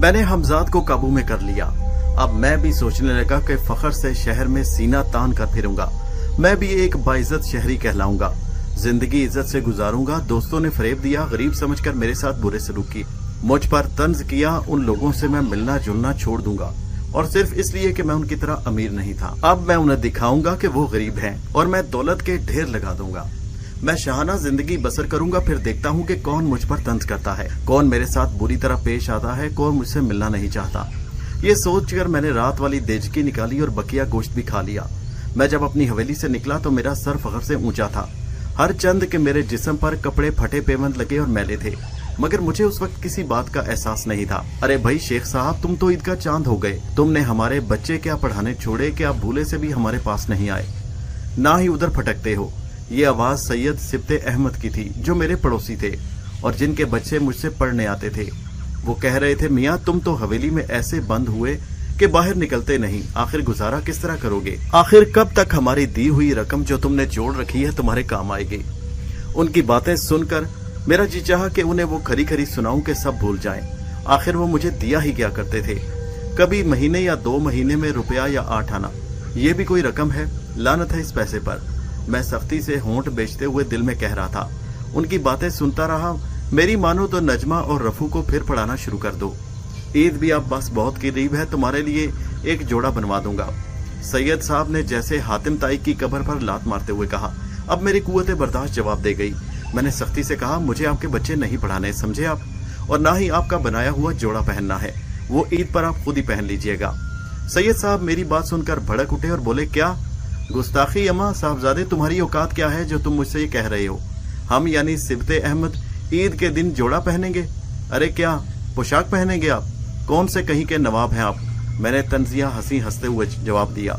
मैंने हमजाद को काबू में कर लिया। अब मैं भी सोचने लगा कि फखर से शहर में सीना तान कर फिरूंगा। मैं भी एक बाइज्जत शहरी कहलाऊंगा, जिंदगी इज्जत से गुजारूंगा। दोस्तों ने फरेब दिया, गरीब समझकर मेरे साथ बुरे सलूक किए, मुझ पर तंज किया। उन लोगों से मैं मिलना जुलना छोड़ दूंगा, और सिर्फ इसलिए कि मैं उनकी तरह अमीर नहीं था। अब मैं उन्हें दिखाऊंगा कि वो गरीब हैं, और मैं दौलत के ढेर लगा दूंगा। मैं शाहाना जिंदगी बसर करूंगा, फिर देखता हूँ कि कौन मुझ पर तंज करता है, कौन मेरे साथ बुरी तरह पेश आता है, कौन मुझसे मिलना नहीं चाहता। ये सोचकर मैंने रात वाली देजकी निकाली और बकिया गोश्त भी खा लिया। मैं जब अपनी हवेली से निकला तो मेरा सर फखर से ऊंचा था। हर चंद के मेरे जिस्म पर कपड़े फटे पेवंद लगे और मैले थे, मगर मुझे उस वक्त किसी बात का एहसास नहीं था। अरे भाई शेख साहब, तुम तो ईद का चांद हो गए। तुमने हमारे बच्चे क्या पढ़ाने छोड़े कि आप भूले से भी हमारे पास नहीं आए, ना ही उधर फटकते हो। ये आवाज सैयद सिब्ते अहमद की थी, जो मेरे पड़ोसी थे और जिनके बच्चे मुझसे पढ़ने आते थे। वो कह रहे थे, मियाँ तुम तो हवेली में ऐसे बंद हुए कि बाहर निकलते नहीं, आखिर गुजारा किस तरह करोगे? आखिर कब तक हमारी दी हुई रकम जो तुमने जोड़ रखी है तुम्हारे काम आएगी? उनकी बातें सुनकर मेरा जी चाहा कि उन्हें वो खरी खरी सुनाऊं कि सब भूल जाएं। आखिर वो मुझे दिया ही क्या करते थे? कभी महीने या 2 महीने में रुपया या 8 आना, ये भी कोई रकम है? लानत है इस पैसे पर। मैं सख्ती से होंठ बेचते हुए दिल में कह रहा था। उनकी बातें सुनता रहा। मेरी मानो तो नजमा और रफू को फिर पढ़ाना शुरू कर दो। ईद भी अब बस बहुत करीब है, तुम्हारे लिए एक जोड़ा बनवा दूंगा। सैयद साहब ने जैसे हातिम ताई की कब्र पर लात मारते हुए कहा। अब मेरी कुव्वत बर्दाश्त जवाब दे गई। मैंने सख्ती से कहा, मुझे आपके बच्चे नहीं पढ़ाने, समझे आप, और ना ही आपका बनाया हुआ जोड़ा पहनना है। वो ईद पर आप खुद ही पहन लीजिएगा। सैयद साहब मेरी बात सुनकर भड़क उठे और बोले, क्या गुस्ताखी अम्मा साहबजादे, तुम्हारी औकात क्या है जो तुम मुझसे ये कह रहे हो? हम यानी सिब्ते अहमद ईद के दिन जोड़ा पहनेंगे? अरे क्या पोशाक पहनेंगे आप? कौन से कहीं के नवाब हैं आप? मैंने तंजिया हंसी हंसते हुए जवाब दिया।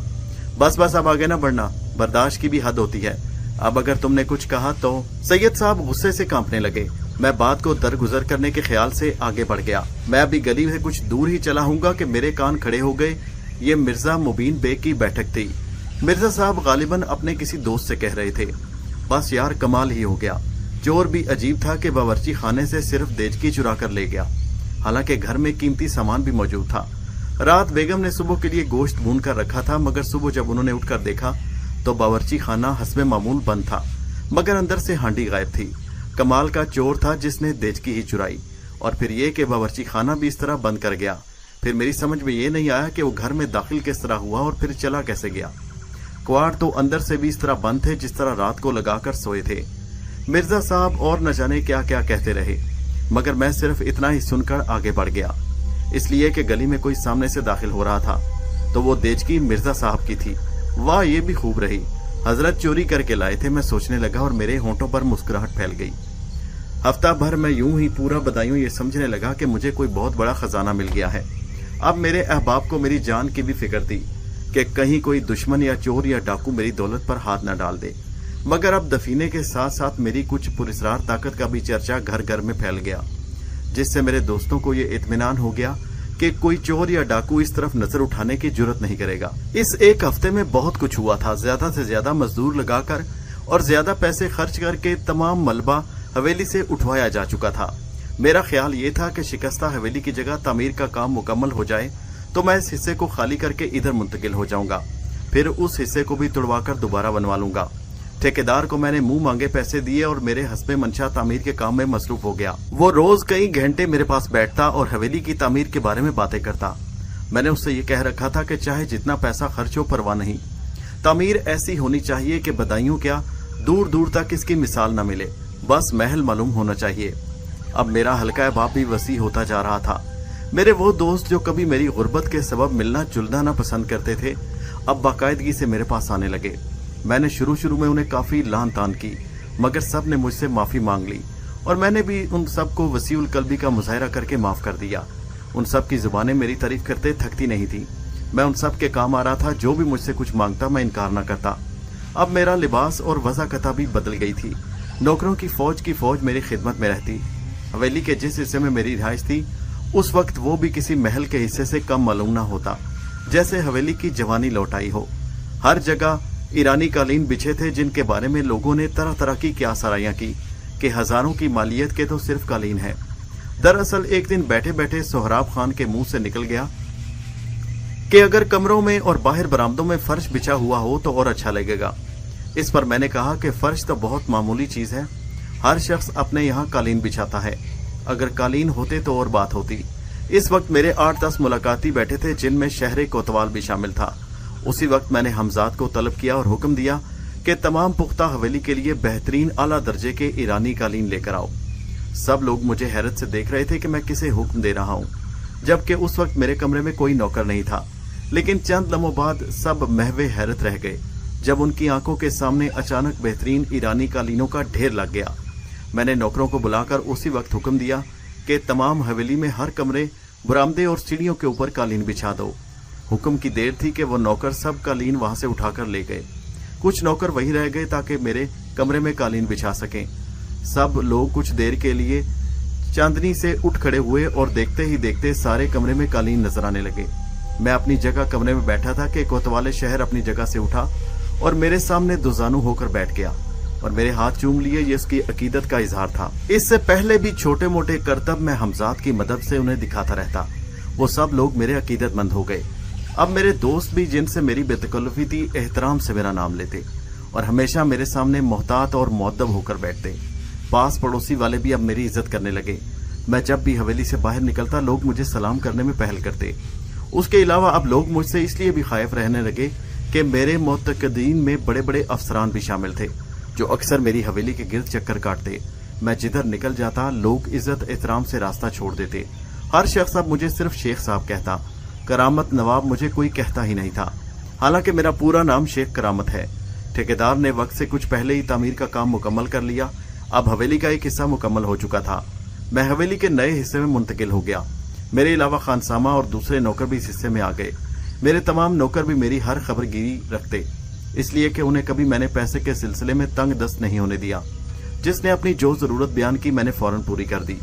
बस बस अब आगे ना बढ़ना, बर्दाश्त की भी हद होती है। अब अगर तुमने कुछ कहा तो। सैयद साहब गुस्से से कांपने लगे। मैं बात को दरगुजर करने के ख्याल से आगे बढ़ गया। मैं अभी गली से कुछ दूर ही चला हूँगा कि मेरे कान खड़े हो गए। ये मिर्जा मुबीन बेग की बैठक थी। मिर्जा साहब गालिबन अपने किसी दोस्त से कह रहे थे। बस यार कमाल ही हो गया। चोर भी अजीब था कि बावर्ची खाने से सिर्फ देजकी चुरा कर ले गया, हालांकि घर में कीमती सामान भी मौजूद था। रात बेगम ने सुबह के लिए गोश्त भून कर रखा था, मगर सुबह जब उन्होंने उठकर देखा तो बावर्ची खाना हस्बे मामूल बंद था, मगर अंदर से हांडी गायब थी। कमाल का चोर था जिसने देजकी ही चुराई, और फिर ये कि बावर्ची खाना भी इस तरह बंद कर गया। फिर मेरी समझ में ये नहीं आया कि वो घर में दाखिल किस तरह हुआ और फिर चला कैसे गया। क्वाड़ तो अंदर से भी इस तरह बंद थे जिस तरह रात को लगाकर सोए थे। मिर्जा साहब और न जाने क्या क्या कहते रहे, मगर मैं सिर्फ इतना ही सुनकर आगे बढ़ गया, इसलिए कि गली में कोई सामने से दाखिल हो रहा था तो वो देजकी मिर्जा साहब की थी। वाह, ये भी खूब रही। हजरत चोरी करके लाए थे, मैं सोचने लगा, और मेरे होंठों पर मुस्कुराहट फैल गई। हफ्ता भर मैं यूं ही पूरा बदायूं ये समझने लगा कि मुझे कोई बहुत बड़ा खजाना मिल गया है। अब मेरे अहबाब को मेरी जान की भी फिक्र थी कि कहीं कोई दुश्मन या चोर या डाकू मेरी दौलत पर हाथ न डाल दे। मगर अब दफीने के साथ साथ मेरी कुछ पुरस्रार ताकत का भी चर्चा घर घर में फैल गया, जिससे मेरे दोस्तों को ये इत्मीनान हो गया कि कोई चोर या डाकू इस तरफ नजर उठाने की जुर्रत नहीं करेगा। इस एक हफ्ते में बहुत कुछ हुआ था। ज्यादा से ज्यादा मजदूर लगाकर और ज्यादा पैसे खर्च करके तमाम मलबा हवेली से उठवाया जा चुका था। मेरा ख्याल ये था कि शिकस्ता हवेली की जगह तामीर का काम मुकम्मल हो जाए तो मैं इस हिस्से को खाली करके इधर मुंतकिल हो जाऊंगा, फिर उस हिस्से को भी तुड़वाकर दोबारा बनवा लूंगा। ठेकेदार को मैंने मुंह मांगे पैसे दिए और मेरे हस्बे मंशा तामीर के काम में मसरूफ हो गया। वो रोज कई घंटे मेरे पास बैठता और हवेली की तामीर के बारे में बातें करता। मैंने उससे ये कह रखा था कि चाहे जितना पैसा खर्च हो परवाह नहीं, तामीर ऐसी होनी चाहिए कि बदायूं क्या दूर दूर तक इसकी मिसाल न मिले, बस महल मालूम होना चाहिए। अब मेरा हल्का बाप भी वसी होता जा रहा था। मेरे वो दोस्त जो कभी मेरी गुर्बत के सबब मिलना जुलना ना पसंद करते थे, अब बाकायदगी से मेरे पास आने लगे। मैंने शुरू में उन्हें काफी लान तान की, मगर सब ने मुझसे माफी मांग ली और मैंने भी उन सब को वसीउल कल्बी का मुजाहरा करके माफ कर दिया। उन सब की जुबानें मेरी तारीफ करते थकती नहीं थी। मैं उन सब के काम आ रहा था। जो भी मुझसे कुछ मांगता मैं इनकार न करता। अब मेरा लिबास और वज़ाकता भी बदल गई थी। नौकरों की फौज मेरी खिदमत में रहती। हवेली के जिस हिस्से में मेरी रिहाइश थी उस वक्त वो भी किसी महल के हिस्से से कम मालूम न होता, जैसे हवेली की जवानी लौट आई हो। हर जगह ईरानी कालीन बिछे थे जिनके बारे में लोगों ने तरह तरह की क्या सराइयां की कि हजारों की मालियत के तो सिर्फ कालीन है। दरअसल एक दिन बैठे बैठे सोहराब खान के मुंह से निकल गया कि अगर कमरों में और बाहर बरामदों में फर्श बिछा हुआ हो तो और अच्छा लगेगा। इस पर मैंने कहा कि फर्श तो बहुत मामूली चीज है, हर शख्स अपने यहाँ कालीन बिछाता है, अगर कालीन होते तो और बात होती। इस वक्त मेरे 8-10 मुलाकाती बैठे थे, जिनमें शहर कोतवाल भी शामिल था। उसी वक्त मैंने हमजाद को तलब किया और हुक्म दिया कि तमाम पुख्ता हवेली के लिए बेहतरीन आला दर्जे के ईरानी कालीन लेकर आओ। सब लोग मुझे हैरत से देख रहे थे कि मैं किसे हुक्म दे रहा हूँ, जबकि उस वक्त मेरे कमरे में कोई नौकर नहीं था। लेकिन चंद लम्हों बाद सब महवे हैरत रह गए जब उनकी आंखों के सामने अचानक बेहतरीन ईरानी कालीनों का ढेर लग गया। मैंने नौकरों को बुलाकर उसी वक्त हुक्म दिया कि तमाम हवेली में हर कमरे, बरामदे और सीढ़ियों के ऊपर कालीन बिछा दो। हुक्म की देर थी कि वो नौकर सब कालीन वहां से उठाकर ले गए। कुछ नौकर वहीं रह गए ताकि मेरे कमरे में कालीन बिछा सकें। सब लोग कुछ देर के लिए चांदनी से उठ खड़े हुए और देखते ही देखते सारे कमरे में कालीन नजर आने लगे। मैं अपनी जगह कमरे में बैठा था कि कोतवाले शहर अपनी जगह से उठा और मेरे सामने दुजानू होकर बैठ गया और मेरे हाथ चूम लिए। ये उसकी अकीदत का इजहार था। इससे पहले भी छोटे मोटे करतब मैं हमजाद की मदद से उन्हें दिखाता रहता। वो सब लोग मेरे अकीदतमंद हो गए। अब मेरे दोस्त भी, जिनसे मेरी बेतकल्लुफी थी, एहतराम से मेरा नाम लेते और हमेशा मेरे सामने मोहतात और मुअद्दब होकर बैठते। पास पड़ोसी वाले भी अब मेरी इज्जत करने लगे। मैं जब भी हवेली से बाहर निकलता लोग मुझे सलाम करने में पहल करते। उसके अलावा अब लोग मुझसे इसलिए भी खाइफ रहने लगे कि मेरे मुतकदीन में बड़े बड़े अफसरान भी शामिल थे, जो अक्सर मेरी हवेली के गिर्द चक्कर काटते। मैं जिधर निकल जाता लोग इज्जत एहतराम से रास्ता छोड़ देते। हर शख्स अब मुझे सिर्फ शेख साहब कहता। करामत नवाब मुझे कोई कहता ही नहीं था, हालांकि मेरा पूरा नाम शेख करामत है। ठेकेदार ने वक्त से कुछ पहले ही तामीर का काम मुकम्मल कर लिया। अब हवेली का एक हिस्सा मुकम्मल हो चुका था। मैं हवेली के नए हिस्से में मुंतकिल हो गया। मेरे अलावा खानसामा और दूसरे नौकर भी इस हिस्से में आ गए। मेरे तमाम नौकर भी मेरी हर खबरगिरी रखते, इसलिए कि उन्हें कभी मैंने पैसे के सिलसिले में तंग दस्त नहीं होने दिया। जिसने अपनी जो जरूरत बयान की मैंने फौरन पूरी कर दी।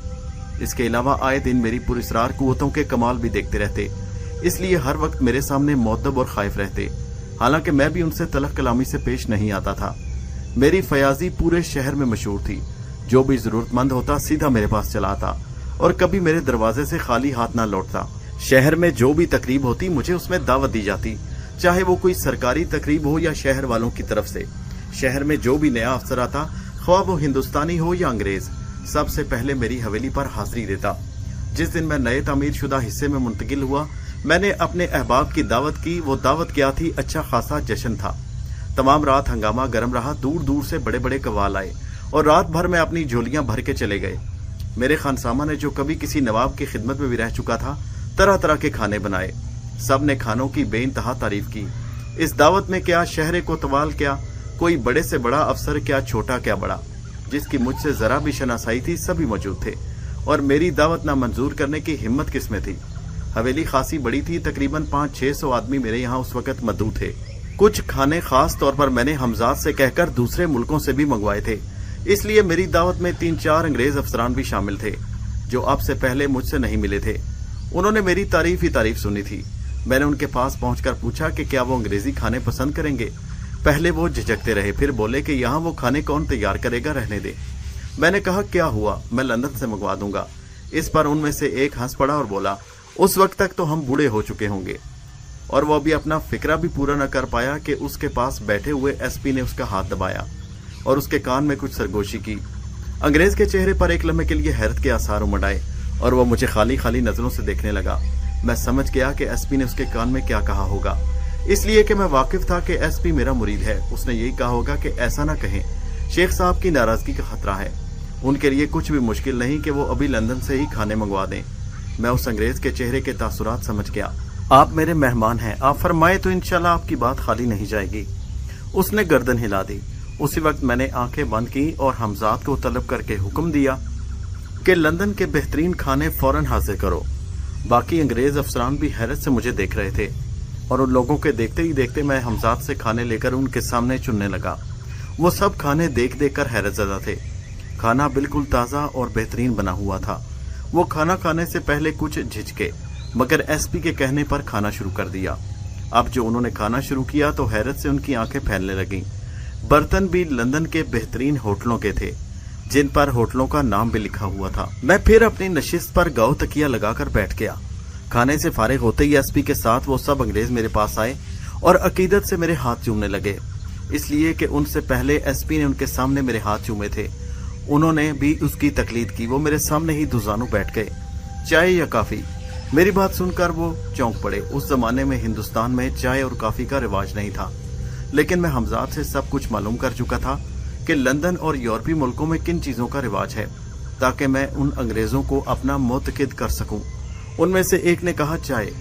इसके अलावा आए दिन मेरी पुरस्रार कुव्वतों के कमाल भी देखते रहते, इसलिए हर वक्त मेरे सामने मुअद्दब और खाइफ रहते। हालांकि मैं भी उनसे तलख कलामी से पेश नहीं आता था। मेरी फयाजी पूरे शहर में मशहूर थी। जो भी जरूरतमंद होता सीधा मेरे पास चला आता और कभी मेरे दरवाजे से खाली हाथ ना लौटता। शहर में जो भी तकरीब होती मुझे उसमें दावत दी जाती, चाहे वो कोई सरकारी तकरीब हो या शहर वालों की तरफ से। शहर में जो भी नया अफसर आता, ख्वाह वो हिंदुस्तानी हो या अंग्रेज, सबसे पहले मेरी हवेली पर हाजिरी देता। जिस दिन मैं नए तामीर शुदा हिस्से में मुंतकिल हुआ, मैंने अपने अहबाब की दावत की। वो दावत क्या थी, अच्छा खासा जश्न था। तमाम रात हंगामा गर्म रहा। दूर दूर से बड़े बड़े कवाल आए और रात भर में अपनी झोलियां भर के चले गए। मेरे खानसामा ने, जो कभी किसी नवाब की खिदमत में भी रह चुका था, तरह तरह के खाने बनाए। सब ने खानों की बेइंतहा तारीफ की। इस दावत में क्या शहर कोतवाल, क्या कोई बड़े से बड़ा अफसर, क्या छोटा क्या बड़ा, जिसकी मुझसे जरा भी शनासाई थी, सभी मौजूद थे और मेरी दावत ना मंजूर करने की हिम्मत किसमें थी। हवेली खासी बड़ी थी, तकरीबन 500-600 आदमी मेरे यहाँ उस वक्त मदऊ थे। कुछ खाने खास तौर पर मैंने हमजाद से कहकर दूसरे मुल्कों से भी मंगवाए थे, इसलिए मेरी दावत में 3-4 अंग्रेज अफसरान भी शामिल थे, जो अब से पहले मुझसे नहीं मिले थे। उन्होंने मेरी तारीफ ही तारीफ सुनी थी। मैंने उनके पास पहुंचकर पूछा कि क्या वो अंग्रेजी खाने पसंद करेंगे। पहले वो झिझकते रहे, फिर बोले कि यहाँ वो खाने कौन तैयार करेगा, रहने दे। मैंने कहा क्या हुआ, मैं लंदन से मंगवा दूंगा। इस पर उनमें से एक हंस पड़ा और बोला, उस वक्त तक तो हम बूढ़े हो चुके होंगे। और वो अभी अपना फिक्रा भी पूरा न कर पाया कि उसके पास बैठे हुए एसपी ने उसका हाथ दबाया और उसके कान में कुछ सरगोशी की। अंग्रेज के चेहरे पर एक लम्हे के लिए हैरत के आसार उमड़ आए और वो मुझे खाली खाली नजरों से देखने लगा। मैं समझ गया कि एसपी ने उसके कान में क्या कहा होगा, इसलिए कि मैं वाकिफ था कि एसपी मेरा मुरीद है। उसने यही कहा होगा कि ऐसा ना कहें, शेख साहब की नाराजगी का खतरा है। उनके लिए कुछ भी मुश्किल नहीं कि वो अभी लंदन से ही खाने मंगवा दें। मैं उस अंग्रेज के चेहरे के तासुरात समझ गया। आप मेरे मेहमान हैं, आप फरमाए तो इंशाल्लाह आपकी बात खाली नहीं जाएगी। उसने गर्दन हिला दी। उसी वक्त मैंने आंखें बंद की और हमजाद को तलब करके हुक्म दिया कि लंदन के बेहतरीन खाने फौरन हाजिर करो। बाकी अंग्रेज अफसरान भी हैरत से मुझे देख रहे थे और उन लोगों के देखते ही देखते मैं हमजाद से खाने लेकर उनके सामने चुनने लगा। वो सब खाने देख देख कर हैरत ज़दा थे। खाना बिल्कुल ताज़ा और बेहतरीन बना हुआ था। वो खाना खाने से पहले कुछ झिझके, मगर एसपी के कहने पर खाना शुरू कर दिया। अब जो उन्होंने खाना शुरू किया तो हैरत से उनकी आंखें फैलने लगीं। बर्तन भी लंदन के बेहतरीन होटलों के थे, जिन पर होटलों का नाम भी लिखा हुआ था। मैं फिर अपनी नशिस्त पर गाव तकिया लगाकर बैठ गया। खाने से फारिग होते ही एसपी के साथ वो सब अंग्रेज मेरे पास आए और अकीदत से मेरे हाथ चूमने लगे, इसलिए कि उनसे पहले एसपी ने उनके सामने मेरे हाथ चूमे थे। उन्होंने भी उसकी तकलीद की। वो मेरे सामने ही दुजानू बैठ गए। चाय या काफी? मेरी बात सुनकर वो चौंक पड़े। उस जमाने में हिंदुस्तान में चाय और काफी का रिवाज नहीं था, लेकिन मैं हमजाद से सब कुछ मालूम कर चुका था कि लंदन और यूरोपीय मुल्कों में किन चीजों का रिवाज है, ताकि मैं उन अंग्रेजों को अपना मुतकिद कर सकूं। उनमें से एक ने कहा चाय।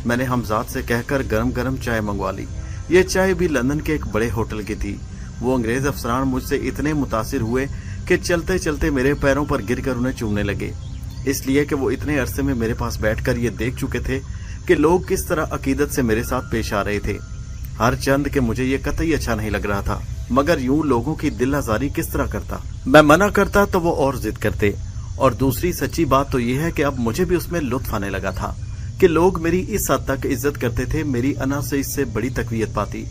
मैंने हमजाद से कहकर गरम गरम चाय मंगवा ली। ये चाय भी लंदन के एक बड़े होटल की थी। वो अंग्रेज अफसरान मुझसे इतने मुतासिर हुए कि चलते चलते मेरे पैरों पर गिरकर उन्हें चूमने लगे, इसलिए कि वो इतने अरसे में मेरे पास बैठकर ये देख चुके थे कि लोग किस तरह अकीदत से मेरे साथ पेश आ रहे थे। हर चंद के मुझे ये कतई अच्छा नहीं लग रहा था, मगर यूं लोगों की दिल आजारी किस तरह करता। मैं मना करता तो वो और जिद करते। और दूसरी सच्ची बात तो ये है कि अब मुझे भी उसमें लुत्फ आने लगा था कि लोग मेरी इस हद तक इज्जत करते थे। मेरी अना से इससे बड़ी तकवीयत पाती।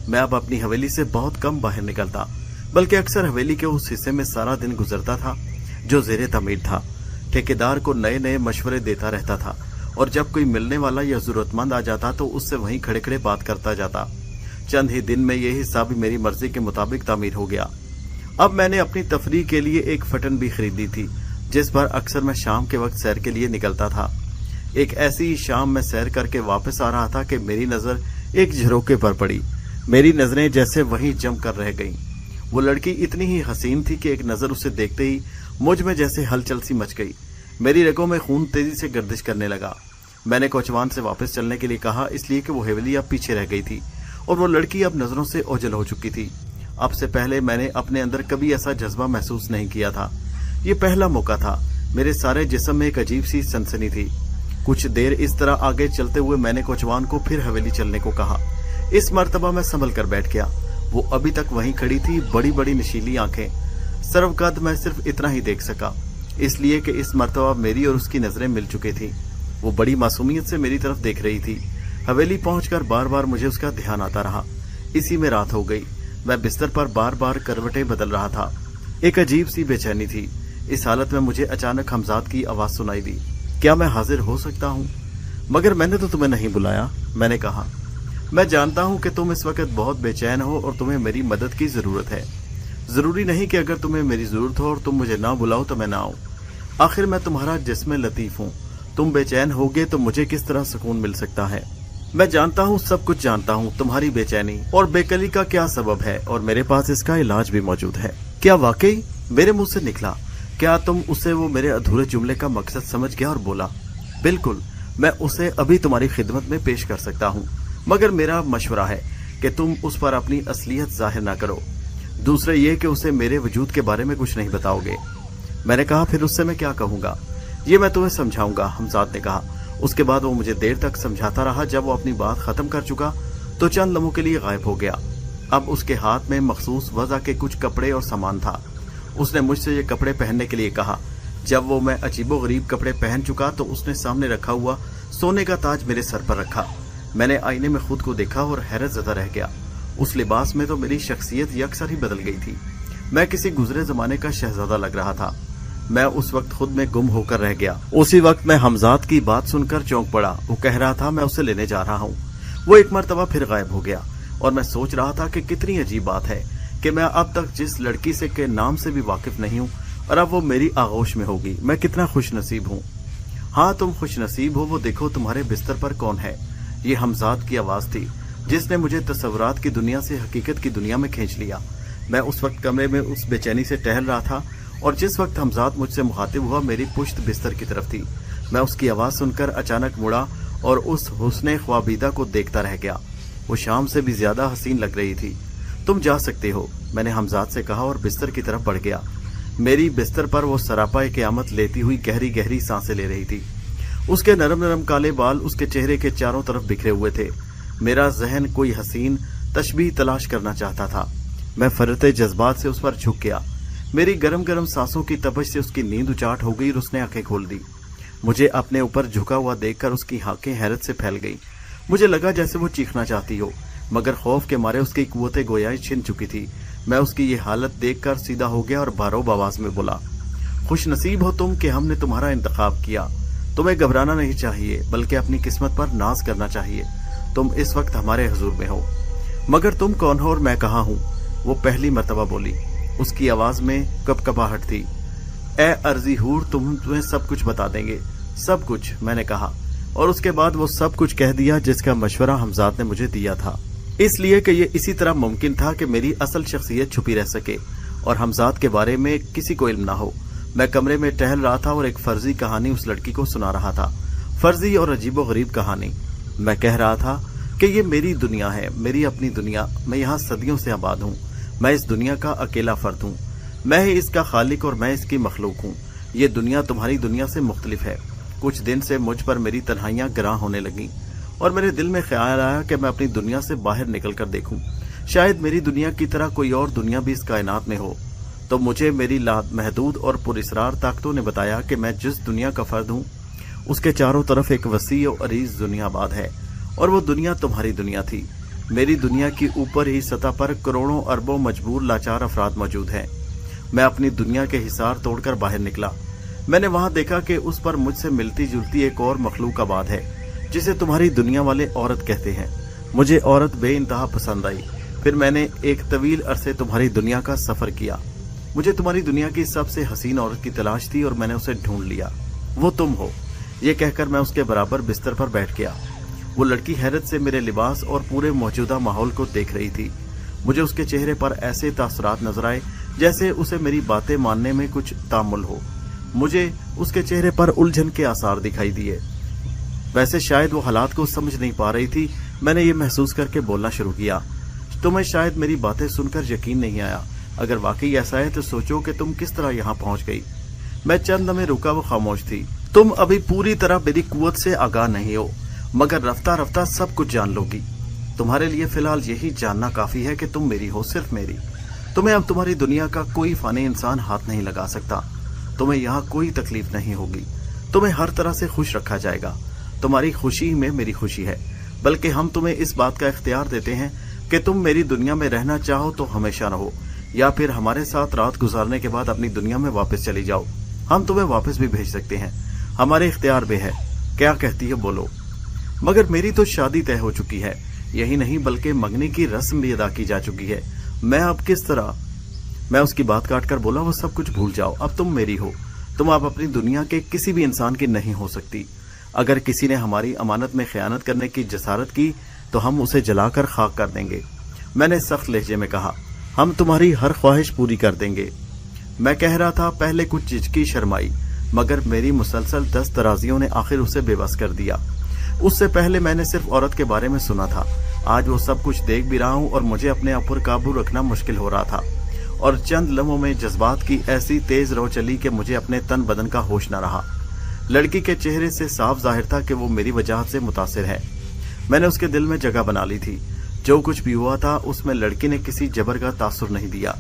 मैं अब अपनी हवेली से बहुत कम बाहर निकलता, बल्कि अक्सर हवेली के उस हिस्से में सारा दिन गुजरता था जो ज़ेरे तमीर था। ठेकेदार को नए नए मशवरे देता रहता था, और जब कोई मिलने वाला या जरूरतमंद आ जाता तो उससे वहीं खड़े खड़े बात करता जाता। चंद ही दिन में ये हिस्सा भी मेरी मर्जी के मुताबिक तामीर हो गया। अब मैंने अपनी तफरीह के लिए एक फटन भी खरीदी थी, जिस पर अक्सर मैं शाम के वक्त सैर के लिए निकलता था। एक ऐसी ही शाम मैं सैर करके वापस आ रहा था कि मेरी नजर एक झरोके पर पड़ी। मेरी नजरें जैसे वहीं जम कर रह गईं। वो लड़की इतनी ही हसीन थी कि एक नजर उसे देखते ही मुझ में जैसे हलचल सी मच गई। मेरी रगों में खून तेजी से गर्दिश करने लगा। मैंने कोचवान से वापस चलने के लिए कहा, इसलिए कि वो हवेली अब पीछे रह गई थी और वो लड़की अब नजरों से ओझल हो चुकी थी। अब से पहले मैंने अपने अंदर कभी ऐसा जज्बा महसूस नहीं किया था। ये पहला मौका था। मेरे सारे जिस्म में एक अजीब सी सनसनी थी। कुछ देर इस तरह आगे चलते हुए मैंने कोचवान को फिर हवेली चलने को कहा। इस मर्तबा मैं संभल कर बैठ गया। वो अभी तक वहीं खड़ी थी, बड़ी बड़ी नशीली आंखें। सर्वकद मैं सिर्फ इतना ही देख सका, इसलिए कि इस मर्तबा मेरी और उसकी नजरें मिल चुकी थी। वो बड़ी मासूमियत से मेरी तरफ देख रही थी। हवेली पहुंचकर बार बार मुझे उसका ध्यान आता रहा। इसी में रात हो गई। मैं बिस्तर पर बार बार करवटें बदल रहा था। एक अजीब सी बेचैनी थी। इस हालत में मुझे अचानक हमजाद की आवाज सुनाई दी। क्या मैं हाजिर हो सकता हूँ? मगर मैंने तो तुम्हें नहीं बुलाया, मैंने कहा। मैं जानता हूँ कि तुम इस वक्त बहुत बेचैन हो और तुम्हें मेरी मदद की जरूरत है। जरूरी नहीं कि अगर तुम्हें मेरी जरूरत हो और तुम मुझे ना बुलाओ तो मैं ना आऊं। आखिर मैं तुम्हारा जिस्म लतीफ हूँ। तुम बेचैन होगे तो मुझे किस तरह सुकून मिल सकता है। मैं जानता हूँ, सब कुछ जानता हूँ, तुम्हारी बेचैनी और बेकली का क्या सबब है, और मेरे पास इसका इलाज भी मौजूद है। क्या वाकई? मेरे मुंह से निकला। क्या तुम उसे वो मेरे अधूरे जुमले का मकसद समझ गया और बोला, बिल्कुल, मैं उसे अभी तुम्हारी खिदमत में पेश कर सकता हूँ, मगर मेरा मशवरा है कि तुम उस पर अपनी असलियत जाहिर ना करो। दूसरा ये कि उसे मेरे वजूद के बारे में कुछ नहीं बताओगे। मैंने कहा, फिर उससे मैं क्या कहूंगा? ये मैं तुम्हें समझाऊंगा, हमजाद ने कहा। उसके बाद वो मुझे देर तक समझाता रहा। जब वो अपनी बात खत्म कर चुका तो चंद लम्हों के लिए गायब हो गया। अब उसके हाथ में मखसूस वजह के कुछ कपड़े और सामान था। उसने मुझसे ये कपड़े पहनने के लिए कहा। जब वो मैं अजीबो गरीब कपड़े पहन चुका तो उसने सामने रखा हुआ सोने का ताज मेरे सर पर रखा। मैंने आईने में खुद को देखा और हैरत ज़दा रह गया। उस लिबास में तो मेरी शख्सियत यकसर ही बदल गई थी। मैं किसी गुजरे जमाने का शहजादा लग रहा था। मैं उस वक्त खुद में गुम होकर रह गया। उसी वक्त मैं हमजाद की बात सुनकर चौंक पड़ा। वो कह रहा था मैं उसे लेने जा रहा हूँ। वो एक मर्तबा फिर गायब हो गया और मैं सोच रहा था कि कितनी अजीब बात है कि मैं अब तक जिस लड़की से के नाम से भी वाकिफ नहीं हूँ और अब वो मेरी आगोश में होगी। मैं कितना खुश नसीब हूँ। हाँ, तुम खुश नसीब हो। वो देखो तुम्हारे बिस्तर पर कौन है। ये हमजाद की आवाज थी जिसने मुझे तस्वुरात की दुनिया से हकीकत की दुनिया में खींच लिया। मैं उस वक्त कमरे में उस बेचैनी से टहल रहा था और जिस वक्त हमजाद मुझसे मुखातिब हुआ मेरी पुश्त बिस्तर की तरफ थी। मैं उसकी आवाज सुनकर अचानक मुड़ा और उस हुस्ने ख्वाबीदा को देखता रह गया। वो शाम से भी ज्यादा हसीन लग रही थी। तुम जा सकते हो, मैंने हमजाद से कहा और बिस्तर की तरफ बढ़ गया। मेरी बिस्तर पर वो सरापाए क़यामत लेती हुई गहरी गहरी सांसें ले रही थी। उसके नरम नरम काले बाल उसके चेहरे के चारों तरफ बिखरे हुए थे। मेरा जहन कोई हसीन तशबीह तलाश करना चाहता था। मैं फरते जज्बात से उस पर झुक गया। मेरी गरम गरम सांसों की तपश से उसकी नींद उचाट हो गई और उसने आंखें खोल दी। मुझे अपने ऊपर झुका हुआ देखकर उसकी आंखें हैरत से फैल गई। मुझे लगा जैसे वो चीखना चाहती हो, मगर खौफ के मारे उसकी कुव्वते गोयाई छिन चुकी थी। मैं उसकी ये हालत देखकर सीधा हो गया और बारोब आवाज में बोला, खुश नसीब हो तुम कि हमने तुम्हारा इंतखाब किया। तुम्हें घबराना नहीं चाहिए, बल्कि अपनी किस्मत पर नाज करना चाहिए। तुम इस वक्त हमारे हुजूर में हो। मगर तुम कौन हो और मैं कहाँ हूँ? वो पहली मर्तबा बोली। उसकी आवाज में कपकपाहट थी। ए अर्जी हूर, तुम्हें सब कुछ बता देंगे, सब कुछ, मैंने कहा। और उसके बाद वो सब कुछ कह दिया जिसका मशवरा हमजाद ने मुझे दिया था, इसलिए कि ये इसी तरह मुमकिन था कि मेरी असल शख्सियत छुपी रह सके और हमजाद के बारे में किसी को इल्म ना हो। मैं कमरे में टहल रहा था और एक फर्जी कहानी उस लड़की को सुना रहा था, फर्जी और अजीबो गरीब कहानी। मैं कह रहा था कि ये मेरी दुनिया है, मेरी अपनी दुनिया। मैं यहाँ सदियों से आबाद हूँ। मैं इस दुनिया का अकेला फर्द हूँ। मैं ही इसका खालिक और मैं इसकी मखलूक हूँ। ये दुनिया तुम्हारी दुनिया से मुख्तलिफ है। कुछ दिन से मुझ पर मेरी तन्हाइयां गिरां होने लगी और मेरे दिल में ख्याल आया कि मैं अपनी दुनिया से बाहर निकल कर देखूं। शायद मेरी दुनिया की तरह कोई और दुनिया भी इस कायनात में हो। तो मुझे मेरी महदूद और पुरस्रार ताकतों ने बताया कि मैं जिस दुनिया का फर्द हूँ उसके चारों तरफ एक वसी और अरीज दुनिया आबाद है, और वो दुनिया तुम्हारी दुनिया थी। मेरी दुनिया की ऊपर ही सतह पर करोड़ों अरबों मजबूर लाचार अफराद मौजूद हैं। मैं अपनी दुनिया के हिसार तोड़कर बाहर निकला। मैंने वहां देखा कि उस पर मुझसे मिलती जुलती एक और मखलूक आबाद है, जिसे तुम्हारी दुनिया वाले औरत कहते हैं। मुझे औरत बेइंतहा पसंद आई। फिर मैंने एक तवील अरसे तुम्हारी दुनिया का सफर किया। मुझे तुम्हारी दुनिया की सबसे हसीन औरत की तलाश थी और मैंने उसे ढूंढ लिया। वो तुम हो। ये कहकर मैं उसके बराबर बिस्तर पर बैठ गया। वो लड़की हैरत से मेरे लिबास और पूरे मौजूदा माहौल को देख रही थी। मुझे उसके चेहरे पर ऐसे तासुरात नजर आए जैसे उसे मेरी बातें मानने में कुछ तामुल हो। मुझे उसके चेहरे पर उलझन के आसार दिखाई दिए। वैसे शायद वो हालात को समझ नहीं पा रही थी। मैंने ये महसूस करके बोलना शुरू किया, तुम्हें शायद मेरी बातें सुनकर यकीन नहीं आया। अगर वाकई ऐसा है तो सोचो कि तुम किस तरह यहाँ पहुंच गई। मैं चंद में रुका, वो खामोश थी। तुम अभी पूरी तरह मेरी कुव्वत से आगाह नहीं हो, मगर रफ्ता रफ्ता सब कुछ जान लोगी। तुम्हारे लिए फिलहाल यही जानना काफी है कि तुम मेरी हो, सिर्फ मेरी। तुम्हें अब तुम्हारी दुनिया का कोई फानी इंसान हाथ नहीं लगा सकता। तुम्हें यहाँ कोई तकलीफ नहीं होगी। तुम्हें हर तरह से खुश रखा जाएगा। तुम्हारी खुशी में मेरी खुशी है। बल्कि हम तुम्हें इस बात का इख्तियार देते हैं कि तुम मेरी दुनिया में रहना चाहो तो हमेशा रहो, या फिर हमारे साथ रात गुजारने के बाद अपनी दुनिया में वापस चली जाओ। हम तुम्हें वापस भी भेज सकते हैं, हमारे इख्तियार में है। क्या कहती है बोलो। मगर मेरी तो शादी तय हो चुकी है। यही नहीं बल्कि मंगनी की रस्म भी अदा की जा चुकी है। मैं अब किस तरह। मैं उसकी बात काटकर बोला, वो सब कुछ भूल जाओ। अब तुम मेरी हो। तुम अब अपनी दुनिया के किसी भी इंसान की नहीं हो सकती। अगर किसी ने हमारी अमानत में खयानत करने की जसारत की तो हम उसे जलाकर खाक कर देंगे। मैंने सख्त लहजे में कहा, हम तुम्हारी हर ख्वाहिश पूरी कर देंगे। मैं कह रहा था, पहले कुछ झिझकी शर्माई, मगर मेरी मुसलसल दस्त दराजियों ने आखिर उसे बेबस कर दिया। उससे पहले मैंने सिर्फ औरत के बारे में सुना था। आज वो सब कुछ देख भी रहा हूँ और मुझे अपने आप पर काबू रखना मुश्किल हो रहा था। और चंद लम्हों में जज्बात की ऐसी तेज रो चली कि मुझे अपने तन बदन का होश न रहा। लड़की के चेहरे से साफ जाहिर था कि वो मेरी वजह से मुतासिर है। मैंने उसके दिल में जगह बना ली थी। जो कुछ भी हुआ था उसमें लड़की ने किसी जबर का तासुर नहीं दिया।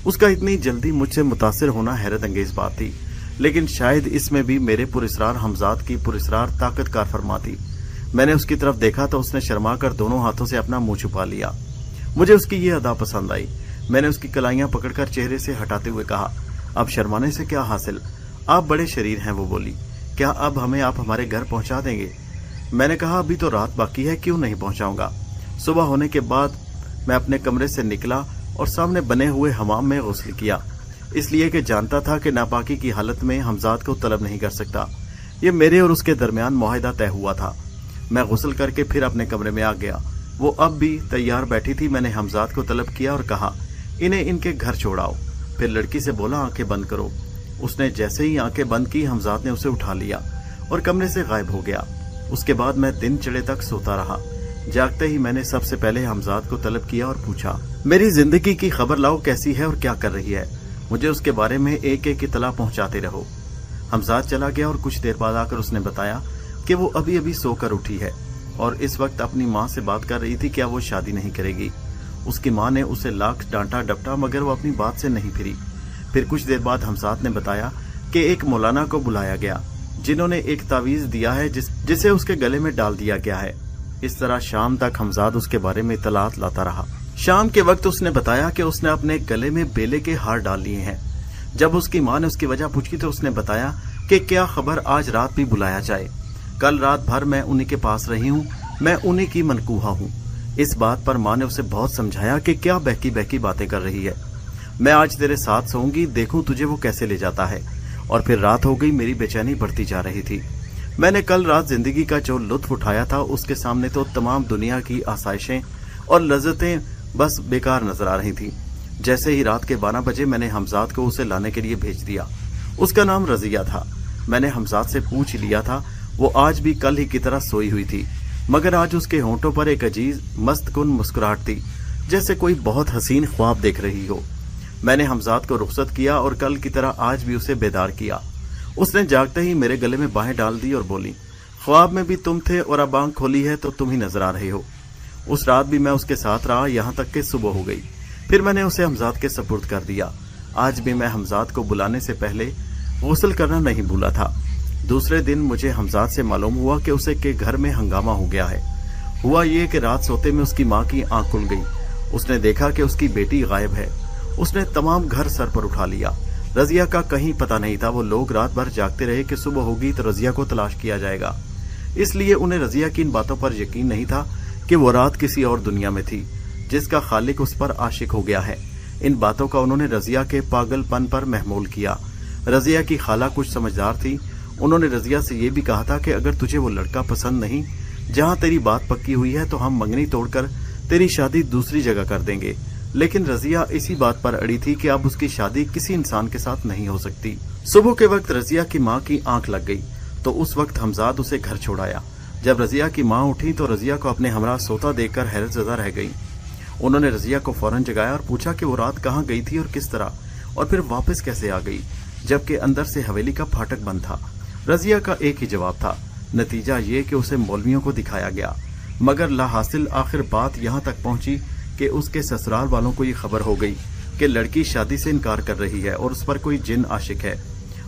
उसका इतनी जल्दी मुझसे मुतासिर होना हैरत अंगेज बात थी, लेकिन शायद इसमें भी मेरे पुरस्रार हमजाद की पुरस्रार ताकत कार फरमा थी। मैंने उसकी तरफ देखा तो उसने शर्मा कर दोनों हाथों से अपना मुंह छुपा लिया। मुझे उसकी ये अदा पसंद आई। मैंने उसकी कलाइयां पकड़कर चेहरे से हटाते हुए कहा, अब शर्माने से क्या हासिल, आप बड़े शरीर हैं। वो बोली, क्या अब हमें आप हमारे घर पहुंचा देंगे? मैंने कहा, अभी तो रात बाकी है, क्यों नहीं पहुंचाऊंगा। सुबह होने के बाद मैं अपने कमरे से निकला और सामने बने हुए हमाम में गुस्ल किया, इसलिए कि जानता था कि नापाकी की हालत में हमजाद को तलब नहीं कर सकता। ये मेरे और उसके दरमियान मुआहिदा तय हुआ था। मैं गुस्ल करके फिर अपने कमरे में आ गया। वो अब भी तैयार बैठी थी। मैंने हमजाद को तलब किया और कहा, इन्हें इनके घर छोड़ाओ। फिर लड़की से बोला, आंखें बंद करो। उसने जैसे ही आंखें बंद की, हमजाद ने उसे उठा लिया और कमरे से गायब हो गया। उसके बाद मैं दिन चढ़े तक सोता रहा। जागते ही मैंने सबसे पहले हमजाद को तलब किया और पूछा, मेरी जिंदगी की खबर लाओ, कैसी है और क्या कर रही है। मुझे उसके बारे में एक एक इत्तला पहुंचाते रहो। हमजाद चला गया और कुछ देर बाद आकर उसने बताया कि वो अभी अभी सोकर उठी है और इस वक्त अपनी माँ से बात कर रही थी क्या वो शादी नहीं करेगी। उसकी माँ ने उसे लाख डांटा डपटा, मगर वो अपनी बात से नहीं फिरी। फिर कुछ देर बाद हमजाद ने बताया कि एक मौलाना को बुलाया गया, जिन्होंने एक तावीज दिया है जिसे उसके गले में डाल दिया गया है। इस तरह शाम तक हमजाद उसके बारे में इत्तलात लाता रहा। शाम के वक्त उसने बताया कि उसने अपने गले में बेले के हार डाल लिए हैं। जब उसकी मां ने उसकी वजह पूछी तो उसने बताया कि क्या खबर आज रात भी बुलाया जाए। कल रात भर मैं उन्हीं के पास रही हूँ, मैं उन्हीं की मनकूहा हूँ। इस बात पर मां ने उसे बहुत समझाया कि क्या बहकी बहकी बातें कर रही है। मैं आज तेरे साथ सोऊंगी, देखूं तुझे वो कैसे ले जाता है। और फिर रात हो गई, मेरी बेचैनी बढ़ती जा रही थी। मैंने कल रात जिंदगी का जो लुत्फ उठाया था उसके सामने तो तमाम दुनिया की आसाइशें और लज्जतें बस बेकार नजर आ रही थी। जैसे ही रात के 12 बजे मैंने हमजाद को उसे लाने के लिए भेज दिया। उसका नाम रजिया था। मैंने हमजाद से पूछ लिया था, वो आज भी कल ही की तरह सोई हुई थी, मगर आज उसके होंठों पर एक अजीज मस्तकुन मुस्कुराहट थी, जैसे कोई बहुत हसीन ख्वाब देख रही हो। मैंने हमजाद को रुखसत किया और कल की तरह आज भी उसे बेदार किया। उसने जागते ही मेरे गले में बाहें डाल दी और बोली, ख्वाब में भी तुम थे और अब आंख खोली है तो तुम ही नजर आ रहे हो। उस रात भी मैं उसके साथ रहा, यहाँ तक कि सुबह हो गई। फिर मैंने उसे हमजाद के सपुर्द कर दिया। आज भी मैं हमजाद को बुलाने से पहले गुस्ल करना नहीं भूला था। दूसरे दिन मुझे हमजाद से मालूम हुआ कि उसे के घर में हंगामा हो गया है। हुआ ये कि रात सोते में उसकी माँ की आंख खुल गई। उसने देखा कि उसकी बेटी गायब है। उसने तमाम घर सर पर उठा लिया। रजिया का कहीं पता नहीं था। वो लोग रात भर जागते रहे कि सुबह होगी तो रजिया को तलाश किया जाएगा। इसलिए उन्हें रजिया की इन बातों पर यकीन नहीं था कि वो रात किसी और दुनिया में थी, जिसका खालिक उस पर आशिक हो गया है। इन बातों का उन्होंने रजिया के पागलपन पर महमूल किया। रजिया की खाला कुछ समझदार थी। उन्होंने रजिया से ये भी कहा था कि अगर तुझे वो लड़का पसंद नहीं, जहां तेरी बात पक्की हुई है, तो हम मंगनी तोड़कर तेरी शादी दूसरी जगह कर देंगे। लेकिन रजिया इसी बात पर अड़ी थी कि अब उसकी शादी किसी इंसान के साथ नहीं हो सकती। सुबह के वक्त रजिया की माँ की आंख लग गई तो उस वक्त हमजाद उसे घर छोड़ाया। जब रजिया की माँ उठी तो रजिया को अपने हमरा सोता देखकर हैरतज़दा रह गई। उन्होंने रजिया को फौरन जगाया और पूछा कि वो रात कहाँ गई थी और किस तरह, और फिर वापस कैसे आ गई, जबकि अंदर से हवेली का फाटक बंद था। रजिया का एक ही जवाब था। नतीजा ये कि उसे मौलवियों को दिखाया गया, मगर लाहासिल आखिर बात यहाँ तक पहुंची कि उसके ससुराल वालों को ये खबर हो गई कि लड़की शादी से इनकार कर रही है और उस पर कोई जिन आशिक है।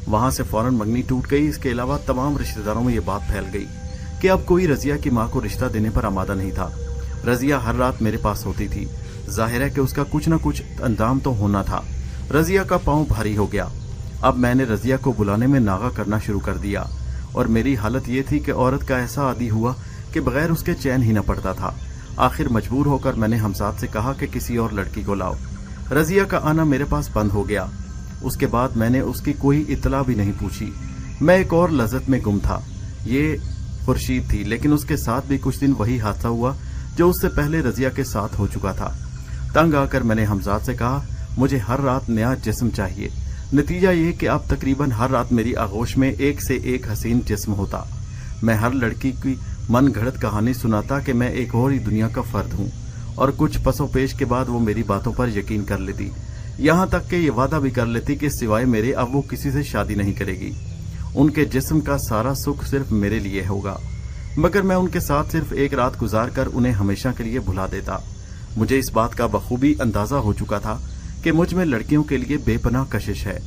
वहां से फौरन मंगनी टूट गई। इसके अलावा तमाम रिश्तेदारों में ये बात फैल गई कि अब कोई रजिया की माँ को रिश्ता देने पर आमादा नहीं था। रजिया हर रात मेरे पास होती थी। जाहिर है कि उसका कुछ न कुछ अंजाम तो होना था। रजिया का पांव भारी हो गया। अब मैंने रजिया को बुलाने में नागा करना शुरू कर दिया और मेरी हालत ये थी कि औरत का ऐसा आदी हुआ कि बगैर उसके चैन ही न पड़ता था। आखिर मजबूर होकर मैंने हमजाद से कहा कि किसी और लड़की को लाओ। रजिया का आना मेरे पास बंद हो गया। उसके बाद मैंने उसकी कोई इतला भी नहीं पूछी। मैं एक और लज्जत में गुम था। ये खुर्शीद थी, लेकिन उसके साथ भी कुछ दिन वही हादसा हुआ जो उससे पहले रजिया के साथ हो चुका था। तंग आकर मैंने हमजाद से कहा, मुझे हर रात नया जिस्म चाहिए। नतीजा ये कि अब तकरीबन हर रात मेरी आगोश में एक से एक हसीन जिस्म होता। मैं हर लड़की की मन घड़त कहानी सुनाता कि मैं एक और ही दुनिया का फर्द हूँ, और कुछ पसोपेश के बाद वो मेरी बातों पर यकीन कर लेती। यहाँ तक कि ये वादा भी कर लेती कि सिवाय मेरे अब वो किसी से शादी नहीं करेगी। उनके जिस्म का सारा सुख सिर्फ मेरे लिए होगा, मगर मैं उनके साथ सिर्फ एक रात गुजार कर उन्हें हमेशा के लिए भुला देता। मुझे इस बात का बखूबी अंदाजा हो चुका था कि मुझ में लड़कियों के लिए बेपनाह कशिश है।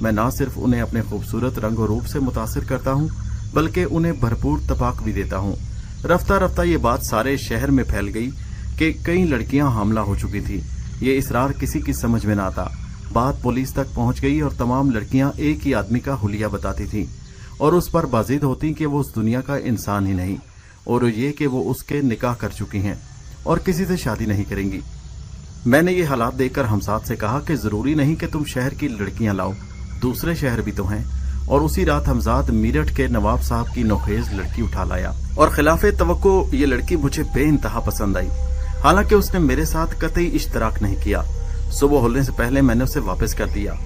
मैं न सिर्फ उन्हें अपने खूबसूरत रंग और रूप से मुतासिर करता हूँ, बल्कि उन्हें भरपूर तपाक भी देता हूँ। रफ्ता रफ्ता ये बात सारे शहर में फैल गई कि कई लड़कियां हामला हो चुकी थी। ये इसरार किसी की समझ में ना आता। बात पुलिस तक पहुंच गई और तमाम लड़कियां एक ही आदमी का हुलिया बताती थीं और उस पर बाजिद होती कि वो उस दुनिया का इंसान ही नहीं, और ये कि वो उसके निकाह कर चुकी हैं और किसी से शादी नहीं करेंगी। मैंने ये हालात देखकर हमजाद से कहा कि जरूरी नहीं कि तुम शहर की लड़कियां लाओ, दूसरे शहर भी तो हैं। और उसी रात हमजाद मीरठ के नवाब साहब की नोखेज लड़की उठा लाया और खिलाफे तवक्को ये लड़की मुझे बेइंतहा पसंद आई। हालांकि उसने मेरे साथ कतई इश्तराक नहीं किया। सुबह होने से पहले मैंने उसे वापस कर दिया,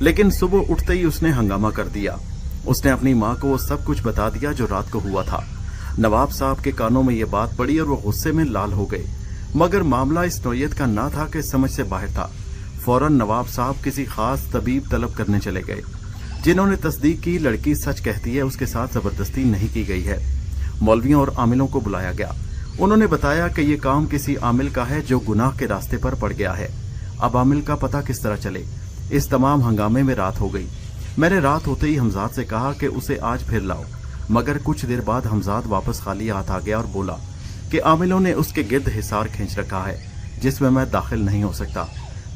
लेकिन सुबह उठते ही उसने हंगामा कर दिया। उसने अपनी माँ को वो सब कुछ बता दिया जो रात को हुआ था। नवाब साहब के कानों में ये बात पड़ी और वो गुस्से में लाल हो गए, मगर मामला इस नौयत का ना था कि समझ से बाहर था। फौरन नवाब साहब किसी खास तबीब तलब करने चले गए, जिन्होंने तस्दीक की लड़की सच कहती है, उसके साथ जबरदस्ती नहीं की गई है। मौलवियों और आमिलों को बुलाया गया। उन्होंने बताया कि ये काम किसी आमिल का है जो गुनाह के रास्ते पर पड़ गया है। अब आमिल का पता किस तरह चले। इस तमाम हंगामे में रात हो गई। मैंने रात होते ही हमजाद से कहा कि उसे आज फिर लाओ, मगर कुछ देर बाद हमजाद वापस खाली हाथ आ गया और बोला कि आमिलों ने उसके गिर्द हिसार खींच रखा है। जिसमें मैं दाखिल नहीं हो सकता।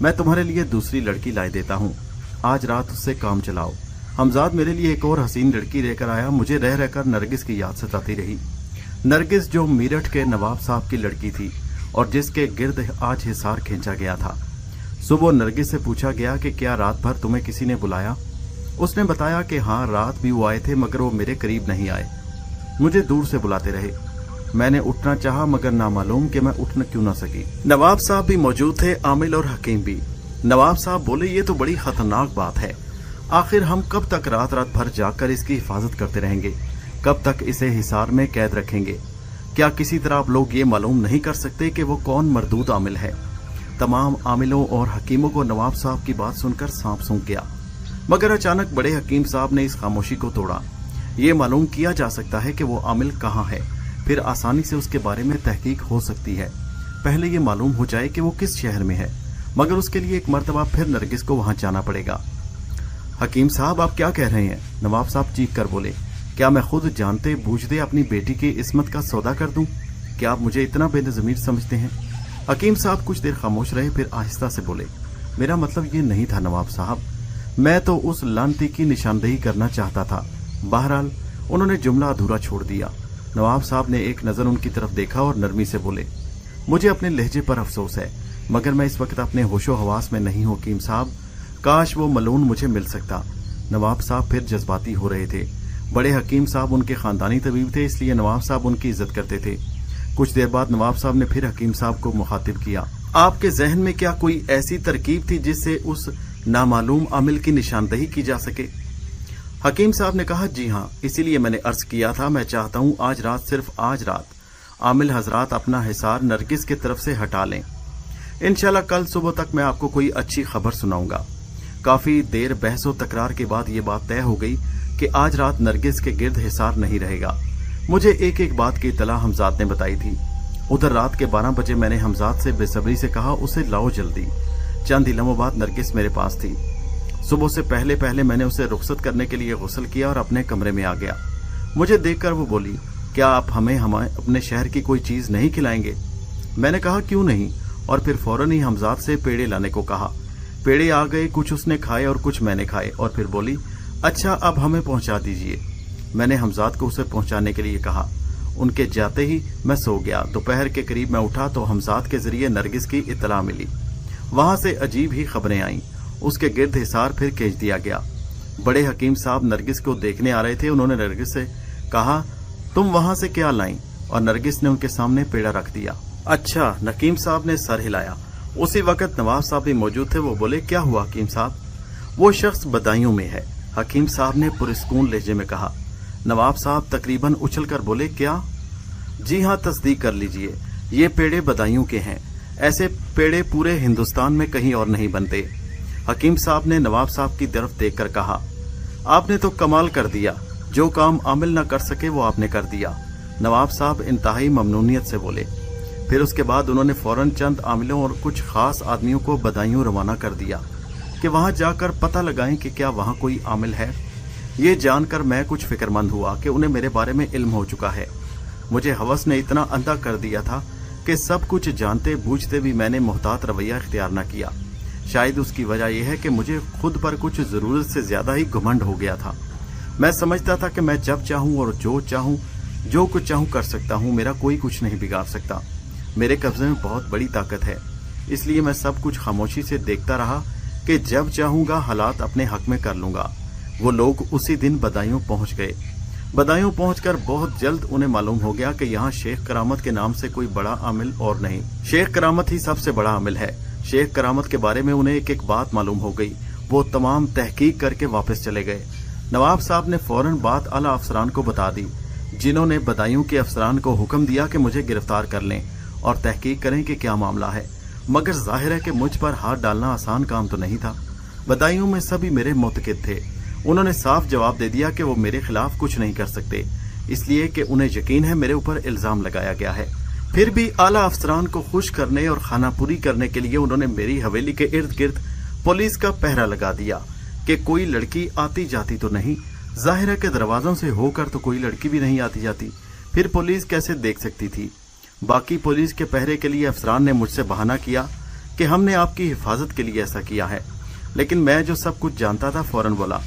मैं तुम्हारे लिए दूसरी लड़की लाई देता हूँ, आज रात उससे काम चलाओ। हमजाद मेरे लिए एक और हसीन लड़की लेकर आया। मुझे रह रहकर नरगिस की याद सताती रही। नरगिस जो मेरठ के नवाब साहब की लड़की थी और जिसके गिर्द आज हिसार खींचा गया था। सुबह नरगिस से पूछा गया कि क्या रात भर तुम्हें किसी ने बुलाया? उसने बताया कि हाँ, रात भी वो आए थे, मगर वो मेरे करीब नहीं आए, मुझे दूर से बुलाते रहे। मैंने उठना चाहा मगर नामालूम कि मैं उठ क्यों ना सकी। नवाब साहब भी मौजूद थे, आमिल और हकीम भी। नवाब साहब बोले, ये तो बड़ी खतरनाक बात है। आखिर हम कब तक रात रात भर जाकर इसकी हिफाजत करते रहेंगे? कब तक इसे हिसार में कैद रखेंगे? क्या किसी तरह आप लोग ये मालूम नहीं कर सकते कि वो कौन मरदूद आमिल है? तमाम आमिलों और हकीमों को नवाब साहब की बात सुनकर सांप सूंघ गया, मगर अचानक बड़े हकीम साहब ने इस खामोशी को तोड़ा। ये मालूम किया जा सकता है कि वो आमिल कहाँ है, फिर आसानी से उसके बारे में तहकीक हो सकती है। पहले ये मालूम हो जाए कि वो किस शहर में है, मगर उसके लिए एक मर्तबा फिर नरगिस को वहां जाना पड़ेगा। हकीम साहब, आप क्या कह रहे हैं? नवाब साहब चीख कर बोले, क्या मैं खुद जानते बूझते अपनी बेटी की इस्मत का सौदा कर दूं? क्या आप मुझे इतना बेनज़मीर समझते हैं? हकीम साहब कुछ देर खामोश रहे, फिर आहिस्ता से बोले, मेरा मतलब ये नहीं था नवाब साहब, मैं तो उस लानती की निशानदेही करना चाहता था। बहरहाल उन्होंने जुमला अधूरा छोड़ दिया। नवाब साहब ने एक नजर उनकी तरफ देखा और नरमी से बोले, मुझे अपने लहजे पर अफसोस है, मगर मैं इस वक्त अपने होशो हवास में नहीं हूँ हकीम साहब। काश वो मलून मुझे मिल सकता। नवाब साहब फिर जज्बाती हो रहे थे। बड़े हकीम साहब उनके खानदानी तबीब थे, इसलिए नवाब साहब उनकी इज्जत करते थे। कुछ देर बाद नवाब साहब ने फिर हकीम साहब को मुखातिब किया, आपके जहन में क्या कोई ऐसी तरकीब थी जिससे उस नामालूम आमिल की निशानदेही की जा सके? हकीम साहब ने कहा, जी हाँ, इसीलिए मैंने अर्ज किया था। मैं चाहता हूँ आज रात, सिर्फ आज रात, आमिल हजरात अपना हिसार नरगिस की तरफ से हटा लें। इंशाल्लाह कल सुबह तक मैं आपको कोई अच्छी खबर सुनाऊंगा। काफी देर बहसो तकरार के बाद ये बात तय हो गई कि आज रात नरगिस के गिर्द हिसार नहीं रहेगा। मुझे एक एक बात की इतला हमजाद ने बताई थी। उधर रात के 12 बजे मैंने हमजाद से बेसब्री से कहा, उसे लाओ जल्दी। चंद ही लम्हों बाद नरगिस मेरे पास थी। सुबह से पहले पहले मैंने उसे रुखसत करने के लिए गुस्ल किया और अपने कमरे में आ गया। मुझे देखकर वो बोली, क्या आप हमें अपने शहर की कोई चीज नहीं खिलाएंगे? मैंने कहा, क्यों नहीं, और फिर फौरन ही हमजाद से पेड़े लाने को कहा। पेड़े आ गए, कुछ उसने खाए और कुछ मैंने खाए, और फिर बोली, अच्छा अब हमें पहुंचा दीजिए। मैंने हमजाद को उसे पहुंचाने के लिए कहा। उनके जाते ही मैं सो गया। दोपहर के करीब मैं उठा तो हमजाद के जरिए नरगिस की इत्तला मिली। वहां से अजीब ही खबरें आईं। उसके गिर्द हिसार फिर खींच दिया गया। बड़े हकीम साहब नरगिस को देखने आ रहे थे। उन्होंने नरगिस से कहा, तुम वहां से क्या लाई? और नरगिस ने उनके सामने पेड़ा रख दिया। अच्छा, हकीम साहब ने सर हिलाया। उसी वक्त नवाब साहब भी मौजूद थे। वो बोले, क्या हुआ हकीम साहब? वो शख्स बदायूं में है, हकीम साहब ने पुरस्कून लहजे में कहा। नवाब साहब तकरीबन उछल कर बोले, क्या? जी हाँ, तस्दीक कर लीजिए, ये पेड़े बदायूं के हैं। ऐसे पेड़े पूरे हिंदुस्तान में कहीं और नहीं बनते। हकीम साहब ने नवाब साहब की तरफ देखकर कहा, आपने तो कमाल कर दिया, जो काम आमिल न कर सके वो आपने कर दिया। नवाब साहब इंतहाई ममनूनियत से बोले। फिर उसके बाद उन्होंने फौरन चंद आमिलों और कुछ खास आदमियों को बदायूं रवाना कर दिया कि वहां जाकर पता लगाएं कि क्या वहां कोई आमिल है। ये जानकर मैं कुछ फिक्रमंद हुआ कि उन्हें मेरे बारे में इल्म हो चुका है। मुझे हवस ने इतना अंधा कर दिया था कि सब कुछ जानते बूझते भी मैंने मोहतात रवैया इख्तियार न किया। शायद उसकी वजह यह है कि मुझे खुद पर कुछ जरूरत से ज्यादा ही घमंड हो गया था। मैं समझता था कि मैं जब चाहूं और जो कुछ चाहूं कर सकता हूं, मेरा कोई कुछ नहीं बिगाड़ सकता। मेरे कब्जे में बहुत बड़ी ताकत है, इसलिए मैं सब कुछ खामोशी से देखता रहा कि जब चाहूंगा हालात अपने हक में कर लूंगा। वो लोग उसी दिन बदायूं पहुंच गए। बदायूं पहुंचकर बहुत जल्द उन्हें मालूम हो गया कि यहाँ शेख करामत के नाम से कोई बड़ा आमिल और नहीं, शेख करामत ही सबसे बड़ा आमिल है। शेख करामत के बारे में उन्हें एक एक बात मालूम हो गई। वो तमाम तहकीक करके वापस चले गए। नवाब साहब ने फौरन बात आला अफसरान को बता दी, जिन्होंने बदायूं के अफसरान को हुक्म दिया कि मुझे गिरफ्तार कर लें और तहकीक करें कि क्या मामला है। मगर जाहिर है कि मुझ पर हाथ डालना आसान काम तो नहीं था। बदायूं में सभी मेरे मुतकिद थे। उन्होंने साफ जवाब दे दिया कि वो मेरे खिलाफ कुछ नहीं कर सकते, इसलिए कि उन्हें यकीन है मेरे ऊपर इल्जाम लगाया गया है। फिर भी आला अफसरान को खुश करने और खानापुरी करने के लिए उन्होंने मेरी हवेली के इर्द गिर्द पुलिस का पहरा लगा दिया कि कोई लड़की आती जाती तो नहीं। जाहिर है कि दरवाजों से होकर तो कोई लड़की भी नहीं आती जाती, फिर पुलिस कैसे देख सकती थी। बाकी पुलिस के पहरे के लिए अफसरान ने मुझसे बहाना किया कि हमने आपकी हिफाजत के लिए ऐसा किया है, लेकिन मैं जो सब कुछ जानता था फौरन बोला,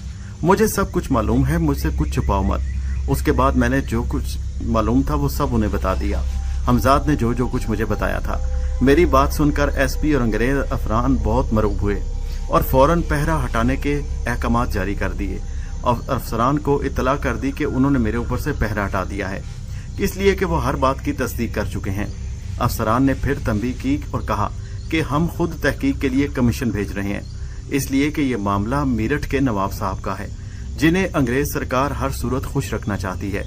मुझे सब कुछ मालूम है, मुझसे कुछ छुपाओ मत। उसके बाद मैंने जो कुछ मालूम था वो सब उन्हें बता दिया। हमजाद ने जो कुछ मुझे बताया था। मेरी बात सुनकर एसपी और अंग्रेज अफसरान बहुत मरूब हुए और फौरन पहरा हटाने के अहकामात जारी कर दिए और अफसरान को इत्तला कर दी कि उन्होंने मेरे ऊपर से पहरा हटा दिया है, इसलिए कि वो हर बात की तस्दीक कर चुके हैं। अफसरान ने फिर तंबीह की और कहा कि हम खुद तहकीक के लिए कमीशन भेज रहे हैं, इसलिए कि ये मामला मेरठ के नवाब साहब का है, जिन्हें अंग्रेज सरकार हर सूरत खुश रखना चाहती है।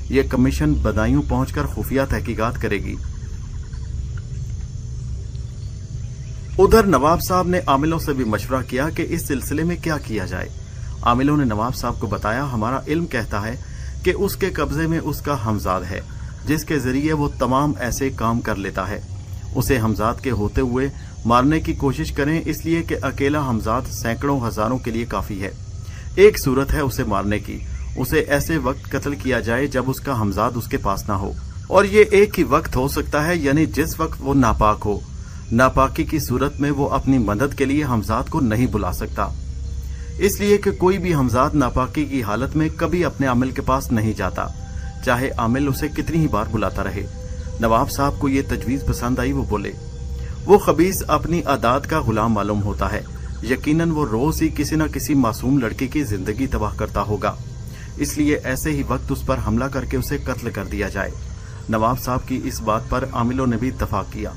ये कमीशन बदायूं पहुंचकर खुफिया तहकीकात करेगी। उधर नवाब साहब ने आमिलों से भी मशवरा किया कि इस सिलसिले में क्या किया जाए। आमिलों ने नवाब साहब को बताया, हमारा इल्म कहता है कि उसके कब्जे में उसका हमजाद है, जिसके जरिए वो तमाम ऐसे काम कर लेता है। उसे हमजाद के होते हुए मारने की कोशिश करें, इसलिए कि अकेला हमजाद सैकड़ों हजारों के लिए काफी है। एक सूरत है उसे मारने की, उसे ऐसे वक्त कत्ल किया जाए जब उसका हमजाद उसके पास ना हो, और ये एक ही वक्त हो सकता है, यानी जिस वक्त वो नापाक हो। नापाकी की सूरत में वो अपनी मदद के लिए हमजाद को नहीं बुला सकता, इसलिए कि कोई भी हमजाद नापाकी की हालत में कभी अपने आमिल के पास नहीं जाता, चाहे आमिल उसे कितनी ही बार बुलाता रहे। नवाब साहब को ये तजवीज पसंद आई। वो बोले, वो खबीस अपनी आदात का गुलाम मालूम होता है, यकीनन वो रोज ही किसी न किसी मासूम लड़की की जिंदगी तबाह करता होगा, इसलिए ऐसे ही वक्त उस पर हमला करके उसे कत्ल कर दिया जाए। नवाब साहब की इस बात पर आमिलों ने भी इत्तफाक किया।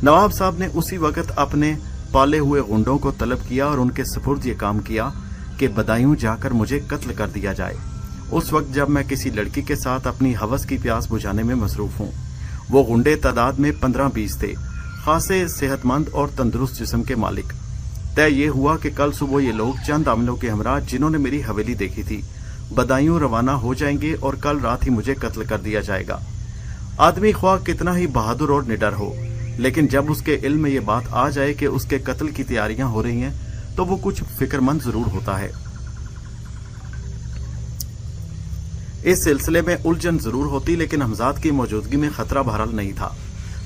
नवाब साहब ने उसी वक्त अपने पाले हुए गुंडों को तलब किया और उनके सुपुर्द ये काम किया कि बदायूं जाकर मुझे कत्ल कर दिया जाए। उस वक्त जब मैं किसी लड़की के साथ अपनी हवस की प्यास बुझाने में मसरूफ हूँ। वो गुंडे तादाद में 15-20 थे, खासे सेहतमंद और तंदुरुस्त जिस्म के मालिक। तय ये हुआ कि कल सुबह ये लोग चंद आमिलों के हमरा, जिन्होंने मेरी हवेली देखी थी, बदायूं रवाना हो जाएंगे और कल रात ही मुझे कत्ल कर दिया जाएगा। आदमी ख्वाह कितना ही बहादुर और निडर हो, लेकिन जब उसके इल्म में ये बात आ जाए कि उसके कत्ल की तैयारियां हो रही हैं, तो वो कुछ फिक्रमंद जरूर होता है। इस सिलसिले में उलझन जरूर होती, लेकिन हमजाद की मौजूदगी में खतरा बहरहाल नहीं था।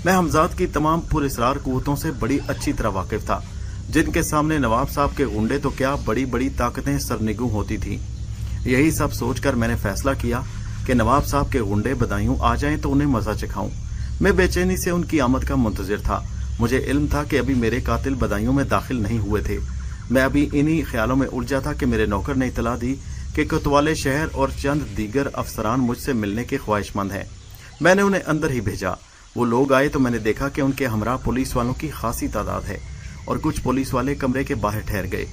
मैं हमजाद की तमाम पुरअसरार कुव्वतों से बड़ी अच्छी तरह वाकिफ था, जिनके सामने नवाब साहब के गुंडे तो क्या बड़ी बड़ी ताकतें सरनिगू होती थीं। यही सब सोचकर मैंने फैसला किया कि नवाब साहब के गुंडे बदायूं आ जाएं तो उन्हें मजा चखाऊं। मैं बेचैनी से उनकी आमद का मुंतजिर था। मुझे इल्म था कि अभी मेरे कातिल बदायूं में दाखिल नहीं हुए थे। मैं अभी इन्हीं ख्यालों में उलझा था कि मेरे नौकर ने इतला दी कि कोतवाले शहर और चंद दीगर अफसरान मुझसे मिलने के ख्वाहिशमंद हैं। मैंने उन्हें अंदर ही भेजा। वो लोग आए तो मैंने देखा कि उनके हमरा पुलिस वालों की खासी तादाद है और कुछ पुलिस वाले कमरे के बाहर ठहर गए।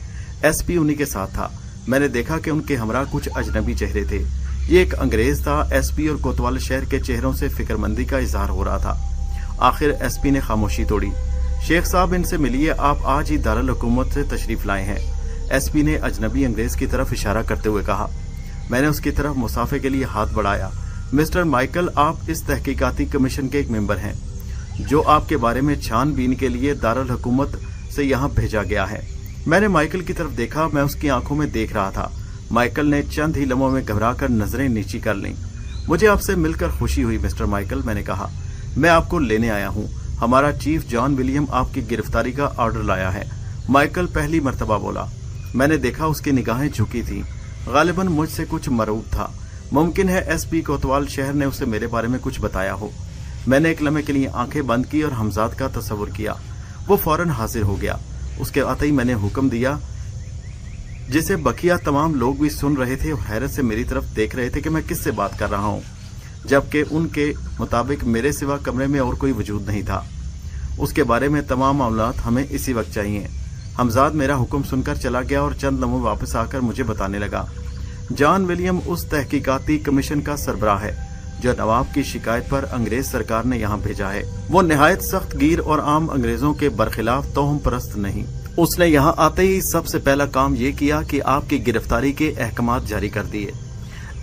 एसपी उन्हीं के साथ था। मैंने देखा कि उनके हमरा कुछ अजनबी चेहरे थे। ये एक अंग्रेज था। एसपी और कोतवाल शहर के चेहरों से फिक्रमंदी का इजहार हो रहा था। आखिर एसपी ने खामोशी तोड़ी। शेख साहब, इनसे मिलिए, आप आज ही दारुल हुकूमत से तशरीफ लाए हैं। एसपी ने अजनबी अंग्रेज की तरफ इशारा करते हुए कहा। मैंने उसकी तरफ मुसाफे के लिए हाथ बढ़ाया। मिस्टर माइकल, आप इस तहकीकाती कमीशन के एक मेंबर हैं, जो आपके बारे में छानबीन के लिए दारुल हुकूमत से यहाँ भेजा गया है। मैंने माइकल की तरफ देखा। मैं उसकी आंखों में देख रहा था। माइकल ने चंद ही लम्हों में घबराकर नजरें नीची कर लीं। मुझे आपसे मिलकर खुशी हुई मिस्टर माइकल, मैंने कहा। मैं आपको लेने आया हूँ। हमारा चीफ जॉन विलियम आपकी गिरफ्तारी का ऑर्डर लाया है। माइकल पहली मर्तबा बोला। मैंने देखा उसकी निगाहें झुकी थी। गालिबन मुझसे कुछ मरूब था। मुमकिन है एसपी कोतवाल शहर ने उसे मेरे बारे में कुछ बताया हो। मैंने एक लम्हे के लिए आंखें बंद की और हमजाद का तस्वुर किया। वो फौरन हाजिर हो गया। उसके आते ही मैंने हुक्म दिया, जिसे बकिया तमाम लोग भी सुन रहे थे और हैरत से मेरी तरफ देख रहे थे कि मैं किससे बात कर रहा हूँ, जबकि उनके मुताबिक मेरे सिवा कमरे में और कोई वजूद नहीं था। उसके बारे में तमाम मामलात हमें इसी वक्त चाहिए। हमजाद मेरा हुक्म सुनकर चला गया और चंद लम्हों वापस आकर मुझे बताने लगा, जॉन विलियम उस तहकीकाती कमीशन का सरबराह है जो नवाब की शिकायत पर अंग्रेज सरकार ने यहाँ भेजा है। वो निहायत सख्त गिर और आम अंग्रेजों के बरखिलाफ तोहम परस्त नहीं। उसने यहाँ आते ही सबसे पहला काम ये किया कि आपकी गिरफ्तारी के अहकामात जारी कर दिए।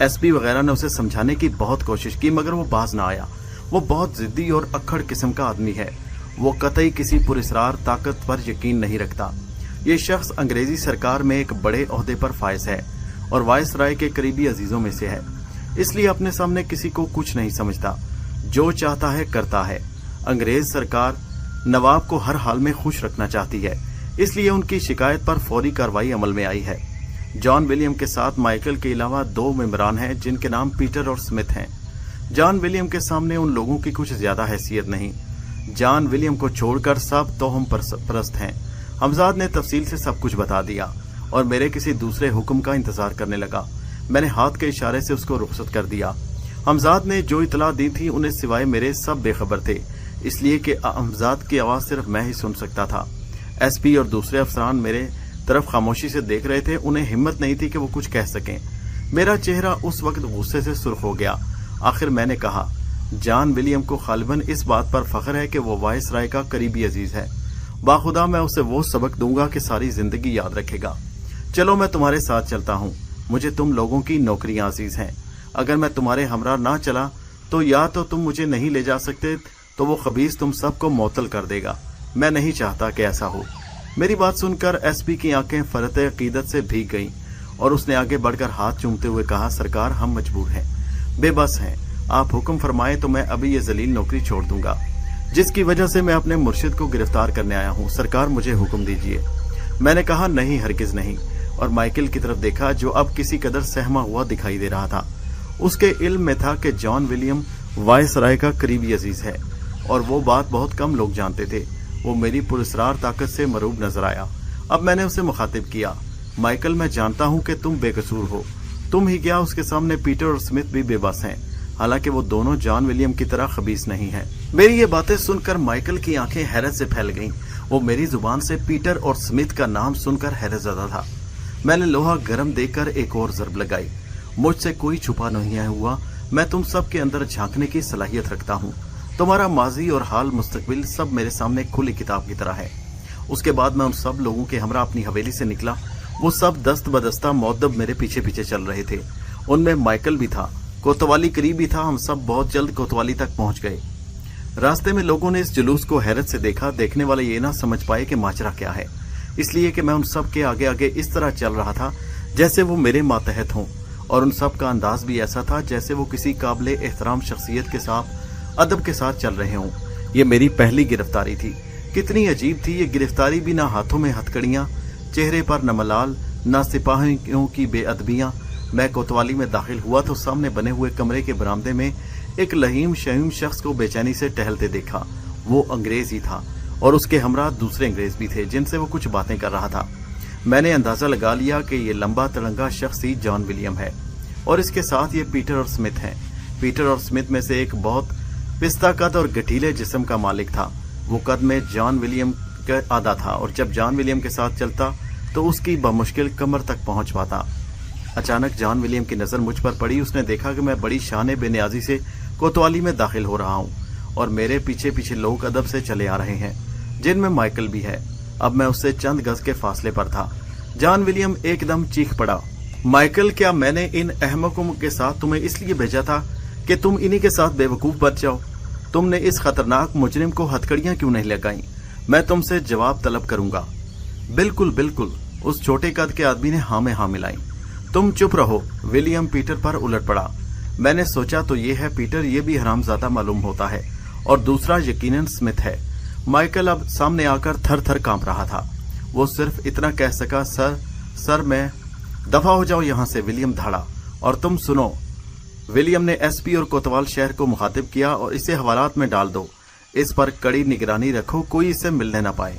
एसपी वगैरह ने उसे समझाने की बहुत कोशिश की, मगर वो बाज ना आया। वो बहुत जिद्दी और अक्खड़ किस्म का आदमी है। वो कतई किसी पुरस्रार ताकत पर यकीन नहीं रखता। ये शख्स अंग्रेजी सरकार में एक बड़े ओहदे पर फायज है और वायसराय के करीबी अजीजों में से है, इसलिए अपने सामने किसी को कुछ नहीं समझता। जो चाहता है करता है। अंग्रेज सरकार नवाब को हर हाल में खुश रखना चाहती है, इसलिए उनकी शिकायत पर फौरी कार्रवाई अमल में आई है। जॉन विलियम के साथ माइकल के अलावा 2 मेंबरान हैं जिनके नाम पीटर और स्मिथ हैं। जॉन विलियम के सामने उन लोगों की कुछ ज्यादा हैसियत नहीं। जॉन विलियम को छोड़कर सब तोहम परस्त हैं। हमजाद ने तफसील से सब कुछ बता दिया और मेरे किसी दूसरे हुक्म का इंतजार करने लगा। मैंने हाथ के इशारे से उसको रुखसत कर दिया। हमजाद ने जो इतला दी थी उन्हें सिवाय मेरे सब बेखबर थे, इसलिए कि हमजाद की आवाज सिर्फ मैं ही सुन सकता था। एसपी और दूसरे अफसरान मेरे तरफ खामोशी से देख रहे थे। उन्हें हिम्मत नहीं थी कि वो कुछ कह सकें। मेरा चेहरा उस वक्त गुस्से से सुर्ख हो गया। आखिर मैंने कहा, जॉन विलियम को गालिबन इस बात पर फख्र है कि वो वायसराय का करीबी अजीज है। बाखुदा मैं उसे वो सबक दूंगा कि सारी जिंदगी याद रखेगा। चलो मैं तुम्हारे साथ चलता हूँ। मुझे तुम लोगों की नौकरियां अजीज हैं। अगर मैं तुम्हारे हमरा ना चला तो या तो तुम मुझे नहीं ले जा सकते, तो वो खबीस तुम सबको मुअत्तल कर देगा। मैं नहीं चाहता कि ऐसा हो। मेरी बात सुनकर एसपी की आंखें फरत अकीदत से भीग गईं और उसने आगे बढ़कर हाथ चूमते हुए कहा, सरकार हम मजबूर हैं, बेबस हैं। आप हुक्म फरमाएं तो मैं अभी ये जलील नौकरी छोड़ दूंगा जिसकी वजह से मैं अपने मुर्शिद को गिरफ्तार करने आया हूँ। सरकार मुझे हुक्म दीजिए। मैंने कहा, नहीं, हरगिज नहीं, और माइकल की तरफ देखा जो अब किसी कदर सहमा हुआ दिखाई दे रहा था। उसके इल्म में था कि जॉन विलियम वायसराय का करीबी अजीज है और वो बात बहुत कम लोग जानते थे। वो मेरी पुरस्रार ताकत से मरूब नजर आया। अब मैंने उसे मुखातिब किया, माइकल मैं जानता हूँ कि तुम बेकसूर हो। तुम ही क्या, उसके सामने पीटर और स्मिथ भी बेबस हैं, हालांकि वो दोनों जॉन विलियम की तरह खबीस नहीं हैं। मेरी ये बातें सुनकर माइकल की आंखें हैरत से फैल गईं। वो मेरी जुबान से पीटर और स्मिथ का नाम सुनकर हैरत ज़दा था। मैंने लोहा गर्म देकर एक और ज़रब लगाई। मुझसे कोई छुपा नहीं हुआ। मैं तुम सब के अंदर झांकने की सलाहियत रखता हूँ। तुम्हारा माजी और हाल मुस्तकबिल सब मेरे सामने खुली किताब की तरह है। उसके बाद मैं उन सब लोगों के हमरा अपनी हवेली से निकला। वो सब दस्त बदस्ता मौदब मेरे पीछे पीछे चल रहे थे। उनमें माइकल भी था। कोतवाली करीब ही था। हम सब बहुत जल्द कोतवाली तक पहुंच गए। रास्ते में लोगों ने इस जुलूस को हैरत से देखा। देखने वाले ये ना समझ पाए कि माजरा क्या है, इसलिए कि मैं उन सब के आगे आगे इस तरह चल रहा था जैसे वो मेरे मातहत हों, और उन सब का अंदाज भी ऐसा था जैसे वो किसी काबिल एहतराम शख्सियत के साथ अदब के साथ चल रहे हों। ये मेरी पहली गिरफ्तारी थी। कितनी अजीब थी ये गिरफ्तारी भी। ना हाथों में हथकड़ियां, चेहरे पर न मलाल, न सिपाहियों की बेअदबियां। मैं कोतवाली में दाखिल हुआ तो सामने बने हुए कमरे के बरामदे में एक लहीम शहीम शख्स को बेचैनी से टहलते देखा। वो अंग्रेज ही था और उसके हमरा दूसरे अंग्रेज भी थे जिनसे वो कुछ बातें कर रहा था। मैंने अंदाजा लगा लिया कि ये लंबा तिरंगा शख्स ही जॉन विलियम है और इसके साथ ये पीटर और स्मिथ हैं। पीटर और स्मिथ में से एक बहुत पिस्ता कद और गठीले जिस्म का मालिक था। वो कद में जॉन विलियम का आधा था और जब जॉन विलियम के साथ चलता तो उसकी बमुश्किल कमर तक पहुंच पाता। अचानक जॉन विलियम की नजर मुझ पर पड़ी। उसने देखा कि मैं बड़ी शान बेनियाजी से कोतवाली में दाखिल हो रहा हूँ और मेरे पीछे पीछे लोग अदब से चले आ रहे हैं, जिनमें माइकल भी है। अब मैं उससे चंद गज के फासले पर था। जॉन विलियम एकदम चीख पड़ा, माइकल, क्या मैंने इन अहमकों के साथ तुम्हें इसलिए भेजा था कि तुम इन्हीं के साथ बेवकूफ बच जाओ? तुमने इस खतरनाक मुजरिम को हथकड़ियां क्यों नहीं लगाई? मैं तुमसे जवाब तलब करूंगा। बिल्कुल बिल्कुल, उस छोटे कद के आदमी ने हाँ में हाँ मिलाई। तुम चुप रहो। विलियम पीटर पर उलट पड़ा। मैंने सोचा तो ये है पीटर, ये भी हरामजादा मालूम होता है, और दूसरा यकीनन स्मिथ है। माइकल अब सामने आकर थर थर कांप रहा था। वो सिर्फ इतना कह सका, सर मैं। दफा हो जाओ यहां से, विलियम धाड़ा। और तुम सुनो। विलियम ने एसपी और कोतवाल शहर को मुखातिब किया, और इसे हवालात में डाल दो। इस पर कड़ी निगरानी रखो, कोई इसे मिलने न पाए।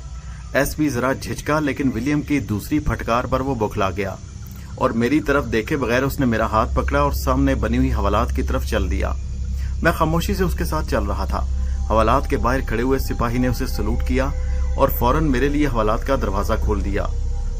एसपी जरा झिझका, लेकिन विलियम की दूसरी फटकार पर वो बौखला गया और मेरी तरफ देखे बगैर उसने मेरा हाथ पकड़ा और सामने बनी हुई हवालात की तरफ चल दिया। मैं खामोशी से उसके साथ चल रहा था। हवालात के बाहर खड़े हुए सिपाही ने उसे सलूट किया और फौरन मेरे लिए हवालात का दरवाजा खोल दिया।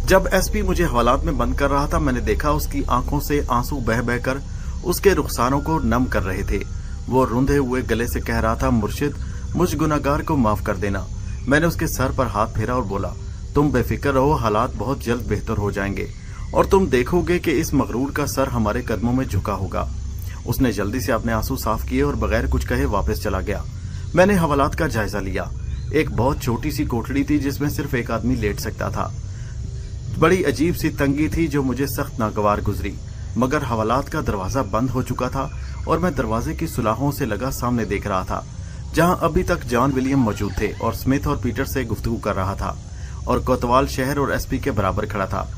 जब एसपी मुझे हवालात में बंद कर रहा था, मैंने देखा उसकी आंखों से आंसू बह बह कर उसके रुखसारों को नम कर रहे थे। वो रूंधे हुए गले से कह रहा था, मुर्शिद, मुझ गुनाहगार को माफ कर देना। मैंने उसके सर पर हाथ फेरा और बोला, तुम बेफिक्र रहो, हालात बहुत जल्द बेहतर हो जाएंगे और तुम देखोगे कि इस मगरूर का सर हमारे कदमों में झुका होगा। उसने जल्दी से अपने आंसू साफ किए और बगैर कुछ कहे वापस चला गया। मैंने हवालात का जायजा लिया। एक बहुत छोटी सी कोठड़ी थी जिसमें सिर्फ एक आदमी लेट सकता था। बड़ी अजीब सी तंगी थी जो मुझे सख्त नागवार गुजरी, मगर हवालात का दरवाजा बंद हो चुका था और मैं दरवाजे की सुलाहों से लगा सामने देख रहा था, जहां अभी तक जॉन विलियम मौजूद थे और स्मिथ और पीटर से गुफ्तगू कर रहा था और कोतवाल शहर और एसपी के बराबर खड़ा था।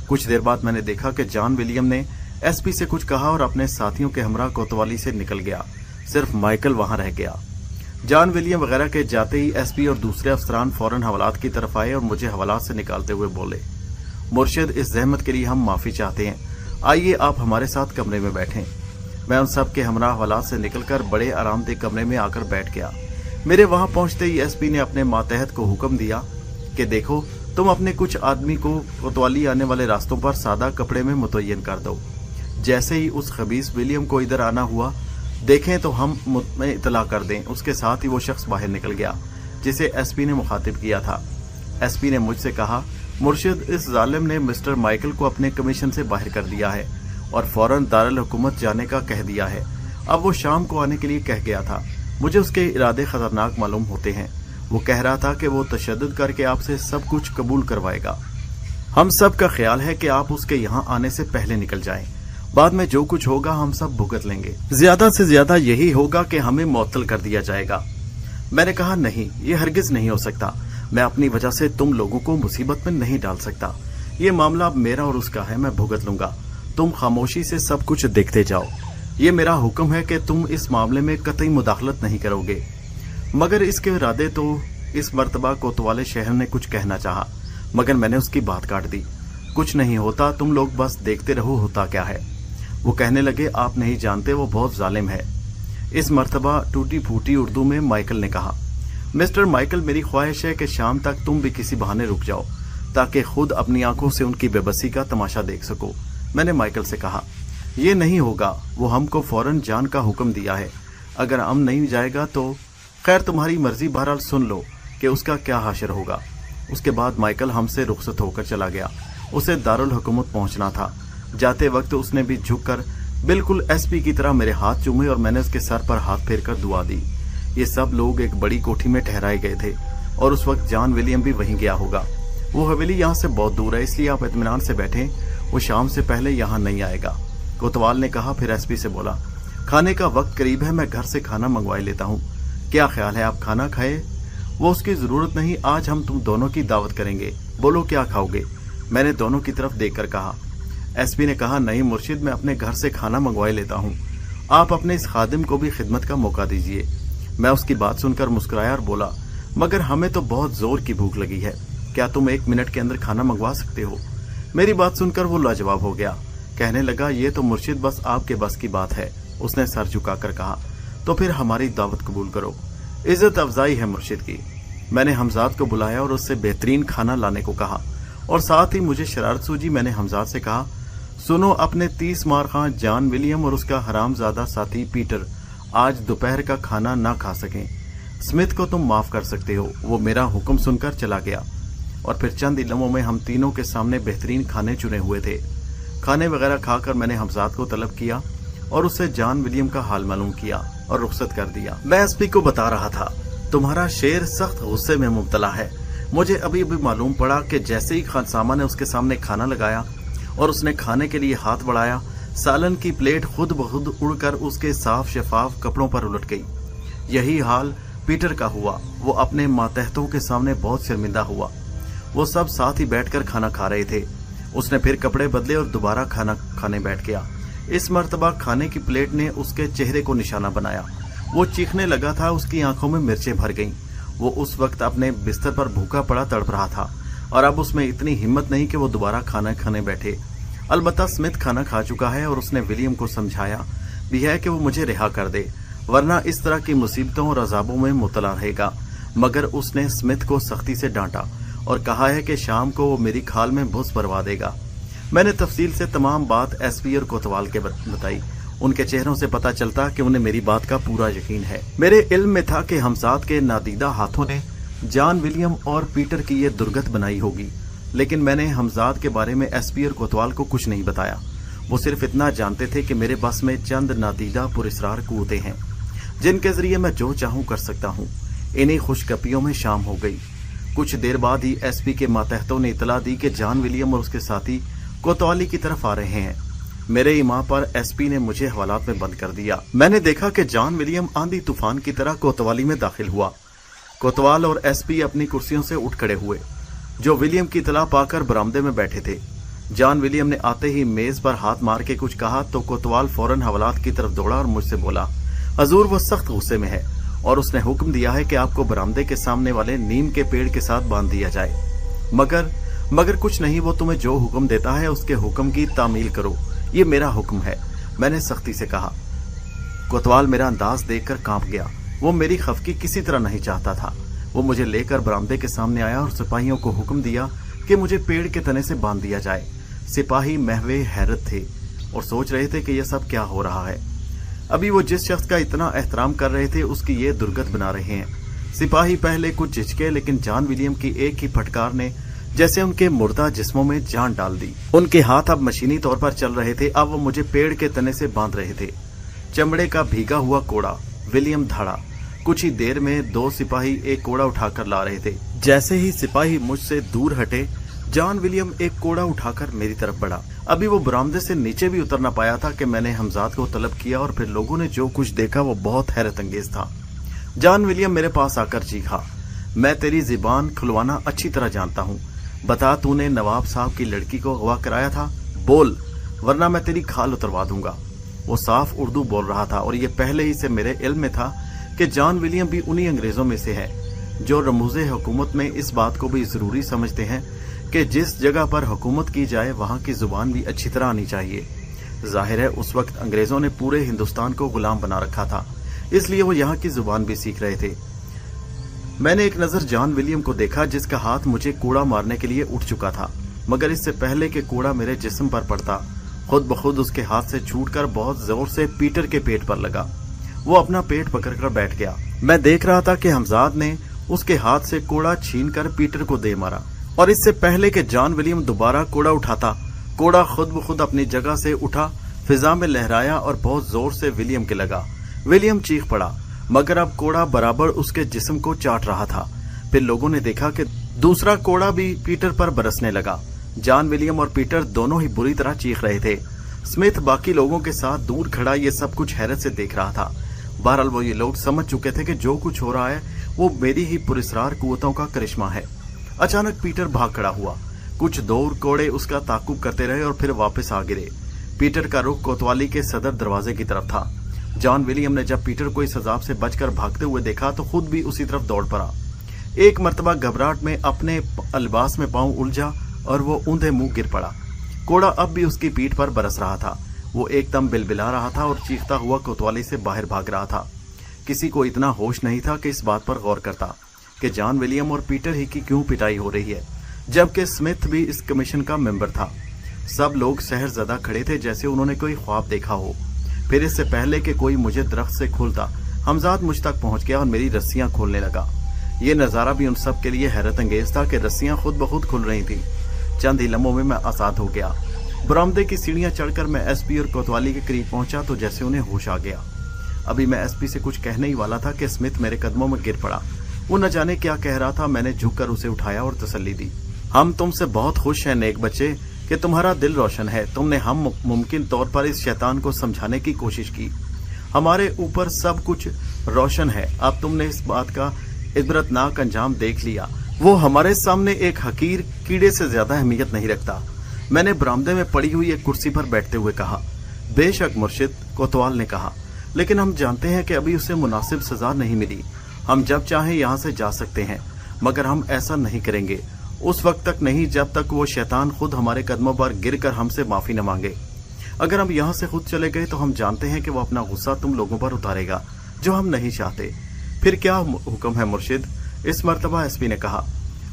कुछ देर बाद मैंने देखा कि जॉन विलियम ने एसपी से कुछ कहा और अपने साथियों के हमरा कोतवाली से निकल गया। सिर्फ माइकल वहां रह गया। जॉन विलियम वगैरह के जाते ही एसपी और दूसरे अफसरान फौरन हवालात की तरफ आए और मुझे हवालात से निकालते हुए बोले, मुर्शिद, इस जहमत के लिए हम माफी चाहते हैं। आइए आप हमारे साथ कमरे में बैठें। मैं उन सब के हमरा हवालात से निकलकर बड़े आरामदेह कमरे में आकर बैठ गया। मेरे वहां पहुंचते ही एसपी ने अपने मातहत को हुक्म दिया कि देखो, तुम अपने कुछ आदमी को कोतवाली आने वाले रास्तों पर सादा कपड़े में मुतय्यन कर दो। जैसे ही उस खबीस विलियम को इधर आना हुआ देखें तो हम में इतला कर दें। उसके साथ ही वो शख्स बाहर निकल गया जिसे एसपी ने मुखातिब किया था। एसपी ने मुझसे कहा, मुर्शिद, इस जालिम ने मिस्टर माइकल को अपने कमीशन से बाहर कर दिया है और फौरन दारुल हुकूमत जाने का कह दिया है। अब वो शाम को आने के लिए कह गया था। मुझे उसके इरादे खतरनाक मालूम होते हैं। वो कह रहा था कि वो तशद्दुद करके आपसे सब कुछ कबूल करवाएगा। हम सब का ख्याल है कि आप उसके यहाँ आने से पहले निकल जाएं। बाद में जो कुछ होगा हम सब भुगत लेंगे। ज्यादा से ज्यादा यही होगा कि हमें मुअत्तल कर दिया जाएगा। मैंने कहा, नहीं, ये हरगिज नहीं हो सकता। मैं अपनी वजह से तुम लोगों को मुसीबत में नहीं डाल सकता। ये मामला अब मेरा और उसका है, मैं भुगत लूंगा। तुम खामोशी से सब कुछ देखते जाओ। ये मेरा हुक्म है कि तुम इस मामले में कतई मुदाखलत नहीं करोगे। मगर इसके इरादे तो इस मर्तबा कोतवाले शहर ने कुछ कहना चाहा, मगर मैंने उसकी बात काट दी। कुछ नहीं होता, तुम लोग बस देखते रहो होता क्या है। वो कहने लगे, आप नहीं जानते, वो बहुत जालिम है। इस मर्तबा टूटी फूटी उर्दू में माइकल ने कहा, मिस्टर माइकल, मेरी ख्वाहिश है कि शाम तक तुम भी किसी बहाने रुक जाओ ताकि खुद अपनी आंखों से उनकी बेबसी का तमाशा देख सको। मैंने माइकल से कहा, ये नहीं होगा, वो हमको फौरन जान का हुक्म दिया है। अगर हम नहीं जाएगा तो खैर तुम्हारी मर्जी, बहरहाल सुन लो कि उसका क्या हाशर होगा। उसके बाद माइकल हमसे रुखसत होकर चला गया। उसे दारुल हुकूमत पहुंचना था। जाते वक्त उसने भी झुककर बिल्कुल एसपी की तरह मेरे हाथ चूमे और मैंने उसके सर पर हाथ फेरकर दुआ दी। ये सब लोग एक बड़ी कोठी में ठहराए गए थे और उस वक्त जॉन विलियम भी वहीं गया होगा। वो हवेली यहाँ से बहुत दूर है, इसलिए आप इत्मीनान से बैठें, वो शाम से पहले यहाँ नहीं आएगा। कोतवाल ने कहा। फिर एसपी से बोला, खाने का वक्त करीब है, मैं घर से खाना मंगवा लेता हूँ। क्या ख्याल है, आप खाना खाए? वो उसकी जरूरत नहीं, आज हम तुम दोनों की दावत करेंगे, बोलो क्या खाओगे? मैंने दोनों की तरफ देखकर कहा। एसपी ने कहा, नहीं मुर्शिद, मैं अपने घर से खाना मंगवा लेता हूँ, आप अपने इस खादिम को भी खिदमत का मौका दीजिए। मैं उसकी बात सुनकर मुस्कुराया और बोला, मगर हमें तो बहुत जोर की भूख लगी है, क्या तुम 1 मिनट के अंदर खाना मंगवा सकते हो? मेरी बात सुनकर वो लाजवाब हो गया। कहने लगा, ये तो मुर्शिद बस आपके बस की बात है। उसने सर झुकाकर कहा, तो फिर हमारी दावत कबूल करो, इज्जत अफजाई है मुर्शिद की। मैंने हमजाद को बुलाया और उससे बेहतरीन खाना लाने को कहा और साथ ही मुझे शरारत सूझी। मैंने हमजाद से कहा, सुनो, अपने 30 मार खां जॉन विलियम और उसका हरामजादा साथी पीटर आज दोपहर का खाना ना खा सकें। स्मिथ को तुम माफ कर सकते हो। वो मेरा हुक्म सुनकर चला गया और फिर चंद ही लम्हों में हम तीनों के सामने बेहतरीन खाने चुने हुए थे। खाने वगैरह खाकर मैंने हमजाद को तलब किया और उससे जॉन विलियम का हाल मालूम किया और रुखसत कर दिया। मैं एसपी को बता रहा था, तुम्हारा शेर सख्त गुस्से में मुब्तला है। मुझे अभी अभी मालूम पड़ा कि जैसे ही खानसामा ने उसके सामने खाना लगाया और उसने खाने के लिए हाथ बढ़ाया, सालन की प्लेट खुद ब खुद उड़कर उसके साफ शफाफ कपड़ों पर उलट गई। यही हाल पीटर का हुआ। वो अपने मातहतों के सामने बहुत शर्मिंदा हुआ। वो सब साथ ही बैठकर खाना खा रहे थे। उसने फिर कपड़े बदले और दोबारा खाना खाने बैठ गया। इस मर्तबा खाने की प्लेट ने उसके चेहरे को निशाना बनाया। वो चीखने लगा था, उसकी आंखों में मिर्चें भर गईं। वो उस वक्त अपने बिस्तर पर भूखा पड़ा तड़प रहा था और अब उसमें इतनी हिम्मत नहीं कि वो दोबारा खाना खाने बैठे। अलबत्ता स्मिथ खाना खा चुका है और उसने विलियम को समझाया भी है कि वो मुझे रिहा कर दे, वरना इस तरह की मुसीबतों और अजाबों में मुब्तला रहेगा। मगर उसने स्मिथ को सख्ती से डांटा और कहा है कि शाम को वो मेरी खाल में भुस भरवा देगा। मैंने तफसील से तमाम बात एसपी और कोतवाल के बताई। उनके चेहरों से पता चलता कि उन्हें मेरी बात का पूरा यकीन है। मेरे इल्म में था कि हमजाद के नादीदा हाथों ने जॉन विलियम और पीटर की ये दुर्गत बनाई होगी, लेकिन मैंने हमजाद के बारे में एसपी और कोतवाल को कुछ नहीं बताया। वो सिर्फ इतना जानते थे कि मेरे बस में चंद नादीदा पुरस्रार कुव्वतें हैं जिनके जरिए मैं जो चाहूं कर सकता हूं। इन्हीं खुशगपियों में शाम हो गई। कुछ देर बाद ही एसपी के मातहतों ने इतला दी कि जॉन विलियम और उसके साथी कोतवाली की तरफ आ रहे हैं। मेरे ईमा पर एसपी ने मुझे हवालात में बंद कर दिया। मैंने देखा कि जॉन विलियम आंधी तूफान की तरह कोतवाली में दाखिल हुआ। कोतवाल और एसपी अपनी कुर्सियों से उठ खड़े हुए, जो विलियम की इतला पाकर बरामदे में बैठे थे। जॉन विलियम ने आते ही मेज पर हाथ मार के कुछ कहा तो कोतवाल फौरन हवालात की तरफ दौड़ा और मुझसे बोला, हजूर वो सख्त गुस्से में है और उसने हुक्म दिया है कि आपको बरामदे के सामने वाले नीम के पेड़ के साथ बांध दिया जाए। मगर कुछ नहीं, वो तुम्हें जो हुक्म देता है उसके हुक्म की तामील करो, ये मेरा हुक्म है, मैंने सख्ती से कहा। कोतवाल मेरा अंदाज देखकर कांप गया। वो मेरी खफकी किसी तरह नहीं चाहता था। वो मुझे लेकर बरामदे के सामने आया और सिपाहियों को हुक्म दिया कि मुझे पेड़ के तने से बांध दिया जाए। सिपाही महवे हैरत थे और सोच रहे थे कि यह सब क्या हो रहा है। अभी वो जिस शख्स का इतना एहतराम कर रहे थे उसकी ये दुर्गत बना रहे हैं। सिपाही पहले कुछ झिझके, लेकिन जॉन विलियम की एक ही फटकार ने जैसे उनके मुर्दा जिस्मों में जान डाल दी। उनके हाथ अब मशीनी तौर पर चल रहे थे। अब वो मुझे पेड़ के तने से बांध रहे थे। चमड़े का भीगा हुआ कोड़ा। विलियम धाड़ा। कुछ ही देर में 2 सिपाही एक कोड़ा उठाकर ला रहे थे। जैसे ही सिपाही मुझसे दूर हटे, जॉन विलियम एक कोड़ा उठाकर मेरी तरफ बढ़ा। अभी वो बरामदे से नीचे भी उतर न पाया था कि मैंने हमजाद को तलब किया और फिर लोगों ने जो कुछ देखा वो बहुत हैरत अंगेज था। जॉन विलियम मेरे पास आकर चीखा, मैं तेरी जिबान खुलवाना अच्छी तरह जानता हूँ। बता, तूने नवाब साहब की लड़की को अगवा कराया था? बोल, वरना मैं तेरी खाल उतरवा दूंगा। वो साफ उर्दू बोल रहा था और ये पहले ही से मेरे इल्म में था कि जॉन विलियम भी उन्हीं अंग्रेजों में से है जो रमूज़े हुकूमत में इस बात को भी जरूरी समझते हैं कि जिस जगह पर हुकूमत की जाए वहां की जुबान भी अच्छी तरह आनी चाहिए। जाहिर है उस वक्त अंग्रेजों ने पूरे हिंदुस्तान को गुलाम बना रखा था, इसलिए वो यहाँ की जुबान भी सीख रहे थे। मैंने एक नजर जॉन विलियम को देखा जिसका हाथ मुझे कूड़ा मारने के लिए उठ चुका था, मगर इससे पहले कि कूड़ा मेरे जिस्म पर पड़ता, खुद ब खुद उसके हाथ से छूटकर बहुत जोर से पीटर के पेट पर लगा। वो अपना पेट पकड़कर बैठ गया। मैं देख रहा था कि हमजाद ने उसके हाथ से कोड़ा छीनकर पीटर को दे मारा और इससे पहले कि जॉन विलियम दोबारा कोड़ा उठाता, कोड़ा खुद ब खुद अपनी जगह से उठा, फिजा में लहराया और बहुत जोर से विलियम के लगा। विलियम चीख पड़ा, मगर अब कोड़ा बराबर उसके जिस्म को चाट रहा था। फिर लोगों ने देखा कि दूसरा कोड़ा भी पीटर पर बरसने लगा। जॉन विलियम और पीटर दोनों ही बुरी तरह चीख रहे थे। स्मिथ बाकी लोगों के साथ दूर खड़ा ये सब कुछ हैरत से देख रहा था। बहरहाल वो ये लोग समझ चुके थे कि जो कुछ हो रहा है वो मेरी ही पुरस्रार कुव्वतों का करिश्मा है। अचानक पीटर भाग खड़ा हुआ। कुछ दूर कोड़े उसका ताकुब करते रहे और फिर वापस आ गिरे। पीटर का रुख कोतवाली के सदर दरवाजे की तरफ था। जॉन विलियम ने जब पीटर को इस अजाब से बचकर भागते हुए देखा तो खुद भी उसी तरफ दौड़ पड़ा। एक मर्तबा घबराहट में अपने अलिबास में पांव उलझा और वो ऊंधे मुंह गिर पड़ा। कोड़ा अब भी उसकी पीठ पर बरस रहा था। वो एकदम बिलबिला रहा था और चीखता हुआ कोतवाली से बाहर भाग रहा था। किसी को इतना होश नहीं था कि इस बात पर गौर करता कि जॉन विलियम और पीटर ही की क्यों पिटाई हो रही है, जबकि स्मिथ भी इस कमीशन का मेंबर था। सब लोग सहरज़दा खड़े थे जैसे उन्होंने कोई ख्वाब देखा हो। फिर इससे पहले कि कोई मुझे दरख्त से खोलता, हमजाद मुझ तक पहुंच गया और मेरी रस्सियां खोलने लगा। ये नज़ारा भी उन सब के लिए हैरत अंगेज था कि रस्सियां खुद ब खुद खुल रही थी। चंद ही लम्हों में मैं आजाद हो गया। बरामदे की सीढ़ियां चढ़कर मैं एसपी और कोतवाली के करीब पहुंचा तो जैसे उन्हें होश आ गया। अभी मैं एसपी से कुछ कहने ही वाला था कि स्मिथ मेरे कदमों में गिर पड़ा। वो न जाने क्या कह रहा था। मैंने झुककर उसे उठाया और तसल्ली दी। हम तुमसे बहुत खुश हैं नेक बच्चे कि तुम्हारा दिल रोशन है। तुमने हम मुमकिन तौर पर इस शैतान को समझाने की कोशिश की। हमारे ऊपर सब कुछ रोशन है। अब तुमने इस बात का इबरतनाक अंजाम देख लिया। वो हमारे सामने एक हकीर कीड़े से ज्यादा अहमियत नहीं रखता। मैंने बरामदे में पड़ी हुई एक कुर्सी पर बैठते हुए कहा। बेशक मुर्शिद, कोतवाल ने कहा, लेकिन हम जानते हैं कि अभी उसे मुनासिब सजा नहीं मिली। हम जब चाहें यहाँ से जा सकते हैं, मगर हम ऐसा नहीं करेंगे। उस वक्त तक नहीं जब तक वो शैतान खुद हमारे कदमों पर गिरकर हमसे माफी न मांगे। अगर हम यहाँ से खुद चले गए तो हम जानते हैं कि वो अपना गुस्सा तुम लोगों पर उतारेगा, जो हम नहीं चाहते। फिर क्या हुक्म है मुर्शिद? इस मर्तबा एसपी ने कहा।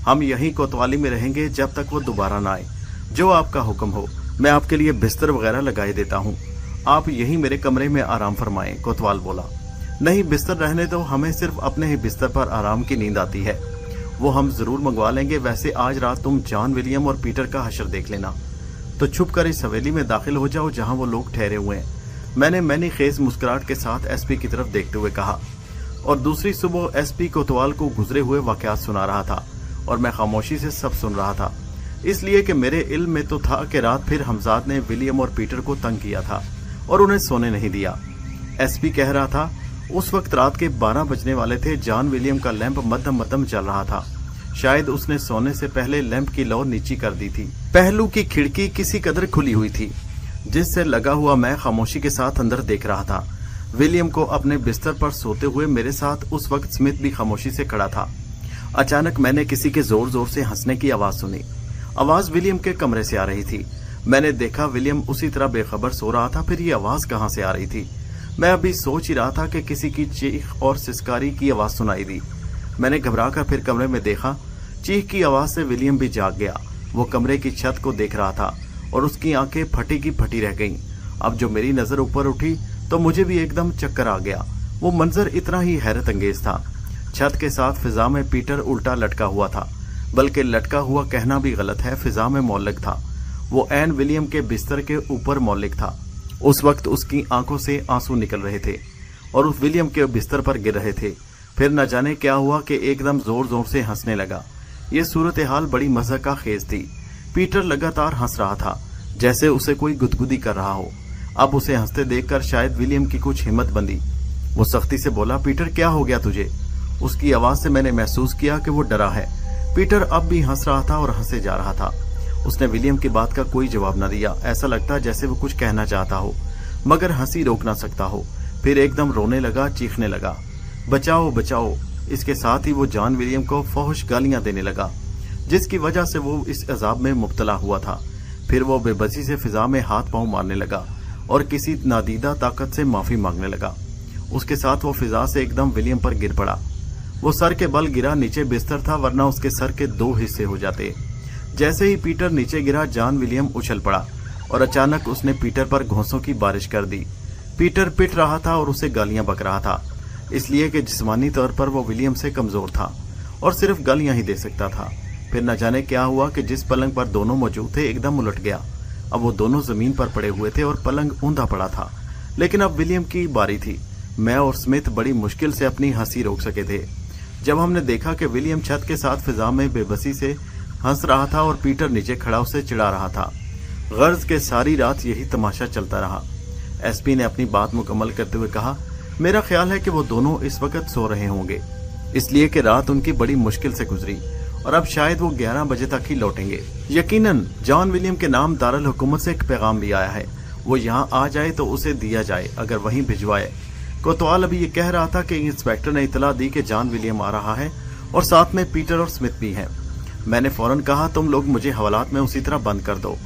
हम यहीं कोतवाली में रहेंगे जब तक वो दोबारा न आए। जो आपका हुक्म हो। मैं आपके लिए बिस्तर वगैरह लगाए देता हूँ। आप यहीं मेरे कमरे में आराम फरमाएं। कोतवाल बोला। नहीं, बिस्तर रहने दो। हमें सिर्फ अपने ही बिस्तर पर आराम की नींद आती है। वो हम जरूर मंगवा लेंगे। वैसे आज रात तुम जॉन विलियम और पीटर का हशर देख लेना, तो छुप कर इस हवेली में दाखिल हो जाओ जहां वो लोग ठहरे हुए हैं। मैंने मैनी खेज मुस्कुराहट के साथ एसपी की तरफ देखते हुए कहा। और दूसरी सुबह एसपी कोतवाल को गुजरे हुए वाकयात सुना रहा था और मैं खामोशी से सब सुन रहा था। इसलिए कि मेरे इल्म में तो था कि रात फिर हमजाद ने विलियम और पीटर को तंग किया था और उन्हें सोने नहीं दिया। एसपी कह रहा था उस वक्त रात के 12 बजने वाले थे। जॉन विलियम का लैंप मध्यम मध्यम जल रहा था। शायद उसने सोने से पहले लैंप की लौ नीची कर दी थी। पहलू की खिड़की किसी कदर खुली हुई थी जिससे लगा हुआ मैं खामोशी के साथ अंदर देख रहा था। विलियम को अपने बिस्तर पर सोते हुए मेरे साथ उस वक्त स्मिथ भी खामोशी से खड़ा था। अचानक मैंने किसी के जोर जोर से हंसने की आवाज सुनी। आवाज विलियम के कमरे से आ रही थी। मैंने देखा विलियम उसी तरह बेखबर सो रहा था। फिर ये आवाज कहां से आ रही थी? मैं अभी सोच ही रहा था कि किसी की चीख और सिसकारी की आवाज सुनाई दी। मैंने घबराकर फिर कमरे में देखा। चीख की आवाज से विलियम भी जाग गया। वो कमरे की छत को देख रहा था और उसकी आंखें फटी की फटी रह गईं। अब जो मेरी नजर ऊपर उठी तो मुझे भी एकदम चक्कर आ गया। वो मंजर इतना ही हैरत अंगेज था। छत के साथ फिजा में पीटर उल्टा लटका हुआ था, बल्कि लटका हुआ कहना भी गलत है, फिजा में मौलिक था। वो एन विलियम के बिस्तर के ऊपर मौलिक था। उस वक्त उसकी आंखों से आंसू निकल रहे थे और उस विलियम के बिस्तर पर गिर रहे थे। फिर न जाने क्या हुआ कि एकदम जोर जोर से हंसने लगा। ये सूरत हाल बड़ी मज़ाक का खेज थी। पीटर लगातार हंस रहा था जैसे उसे कोई गुदगुदी कर रहा हो। अब उसे हंसते देखकर शायद विलियम की कुछ हिम्मत बंधी। वो सख्ती से बोला, पीटर क्या हो गया तुझे? उसकी आवाज से मैंने महसूस किया कि वो डरा है। पीटर अब भी हंस रहा था और हंसे जा रहा था। उसने विलियम की बात का कोई जवाब न दिया। ऐसा लगता जैसे वो कुछ कहना चाहता हो मगर हंसी रोक ना सकता हो। फिर एकदम रोने लगा, चीखने लगा, बचाओ बचाओ। इसके साथ ही वो जॉन विलियम को फौहश गालियां देने लगा जिसकी वजह से वो इस अजाब में मुब्तला हुआ था। फिर वो बेबसी से फिजा में हाथ पांव मारने लगा और किसी नादीदा ताकत से माफी मांगने लगा। उसके साथ वो फिजा से एकदम विलियम पर गिर पड़ा। वो सर के बल गिरा। नीचे बिस्तर था वरना उसके सर के 2 हिस्से हो जाते। जैसे ही पीटर नीचे गिरा जॉन विलियम उछल पड़ा और अचानक उसने पीटर पर घोंसों की बारिश कर दी। पीटर पिट रहा था और उसे गालियां बक रहा था, इसलिए कि जिस्मानी तौर पर वो विलियम से कमजोर था और सिर्फ गालियां ही दे सकता था। फिर न जाने क्या हुआ कि जिस पलंग पर दोनों मौजूद थे एकदम उलट गया। अब वो दोनों जमीन पर पड़े हुए थे और पलंग ऊंधा पड़ा था। लेकिन अब विलियम की बारी थी। मैं और स्मिथ बड़ी मुश्किल से अपनी हंसी रोक सके थे जब हमने देखा कि विलियम छत के साथ फिजा में बेबसी से हंस रहा था और पीटर नीचे खड़ा उसे चिढ़ा रहा था। गर्ज के सारी रात यही तमाशा चलता रहा। एसपी ने अपनी बात मुकम्मल करते हुए कहा, मेरा ख्याल है कि वो दोनों इस वक्त सो रहे होंगे, इसलिए कि रात उनकी बड़ी मुश्किल से गुजरी और अब शायद वो 11 बजे तक ही लौटेंगे। यकीनन जॉन विलियम के नाम दारुल हुकूमत से एक पैगाम भी आया है। वो यहाँ आ जाए तो उसे दिया जाए, अगर वहीं भिजवाए। कोतवाल अभी ये कह रहा था कि इंस्पेक्टर ने इतला दी कि जॉन विलियम आ रहा है और साथ में पीटर और स्मिथ भी हैं। मैंने फौरन कहा, तुम लोग मुझे हवालात में उसी तरह बंद कर दो।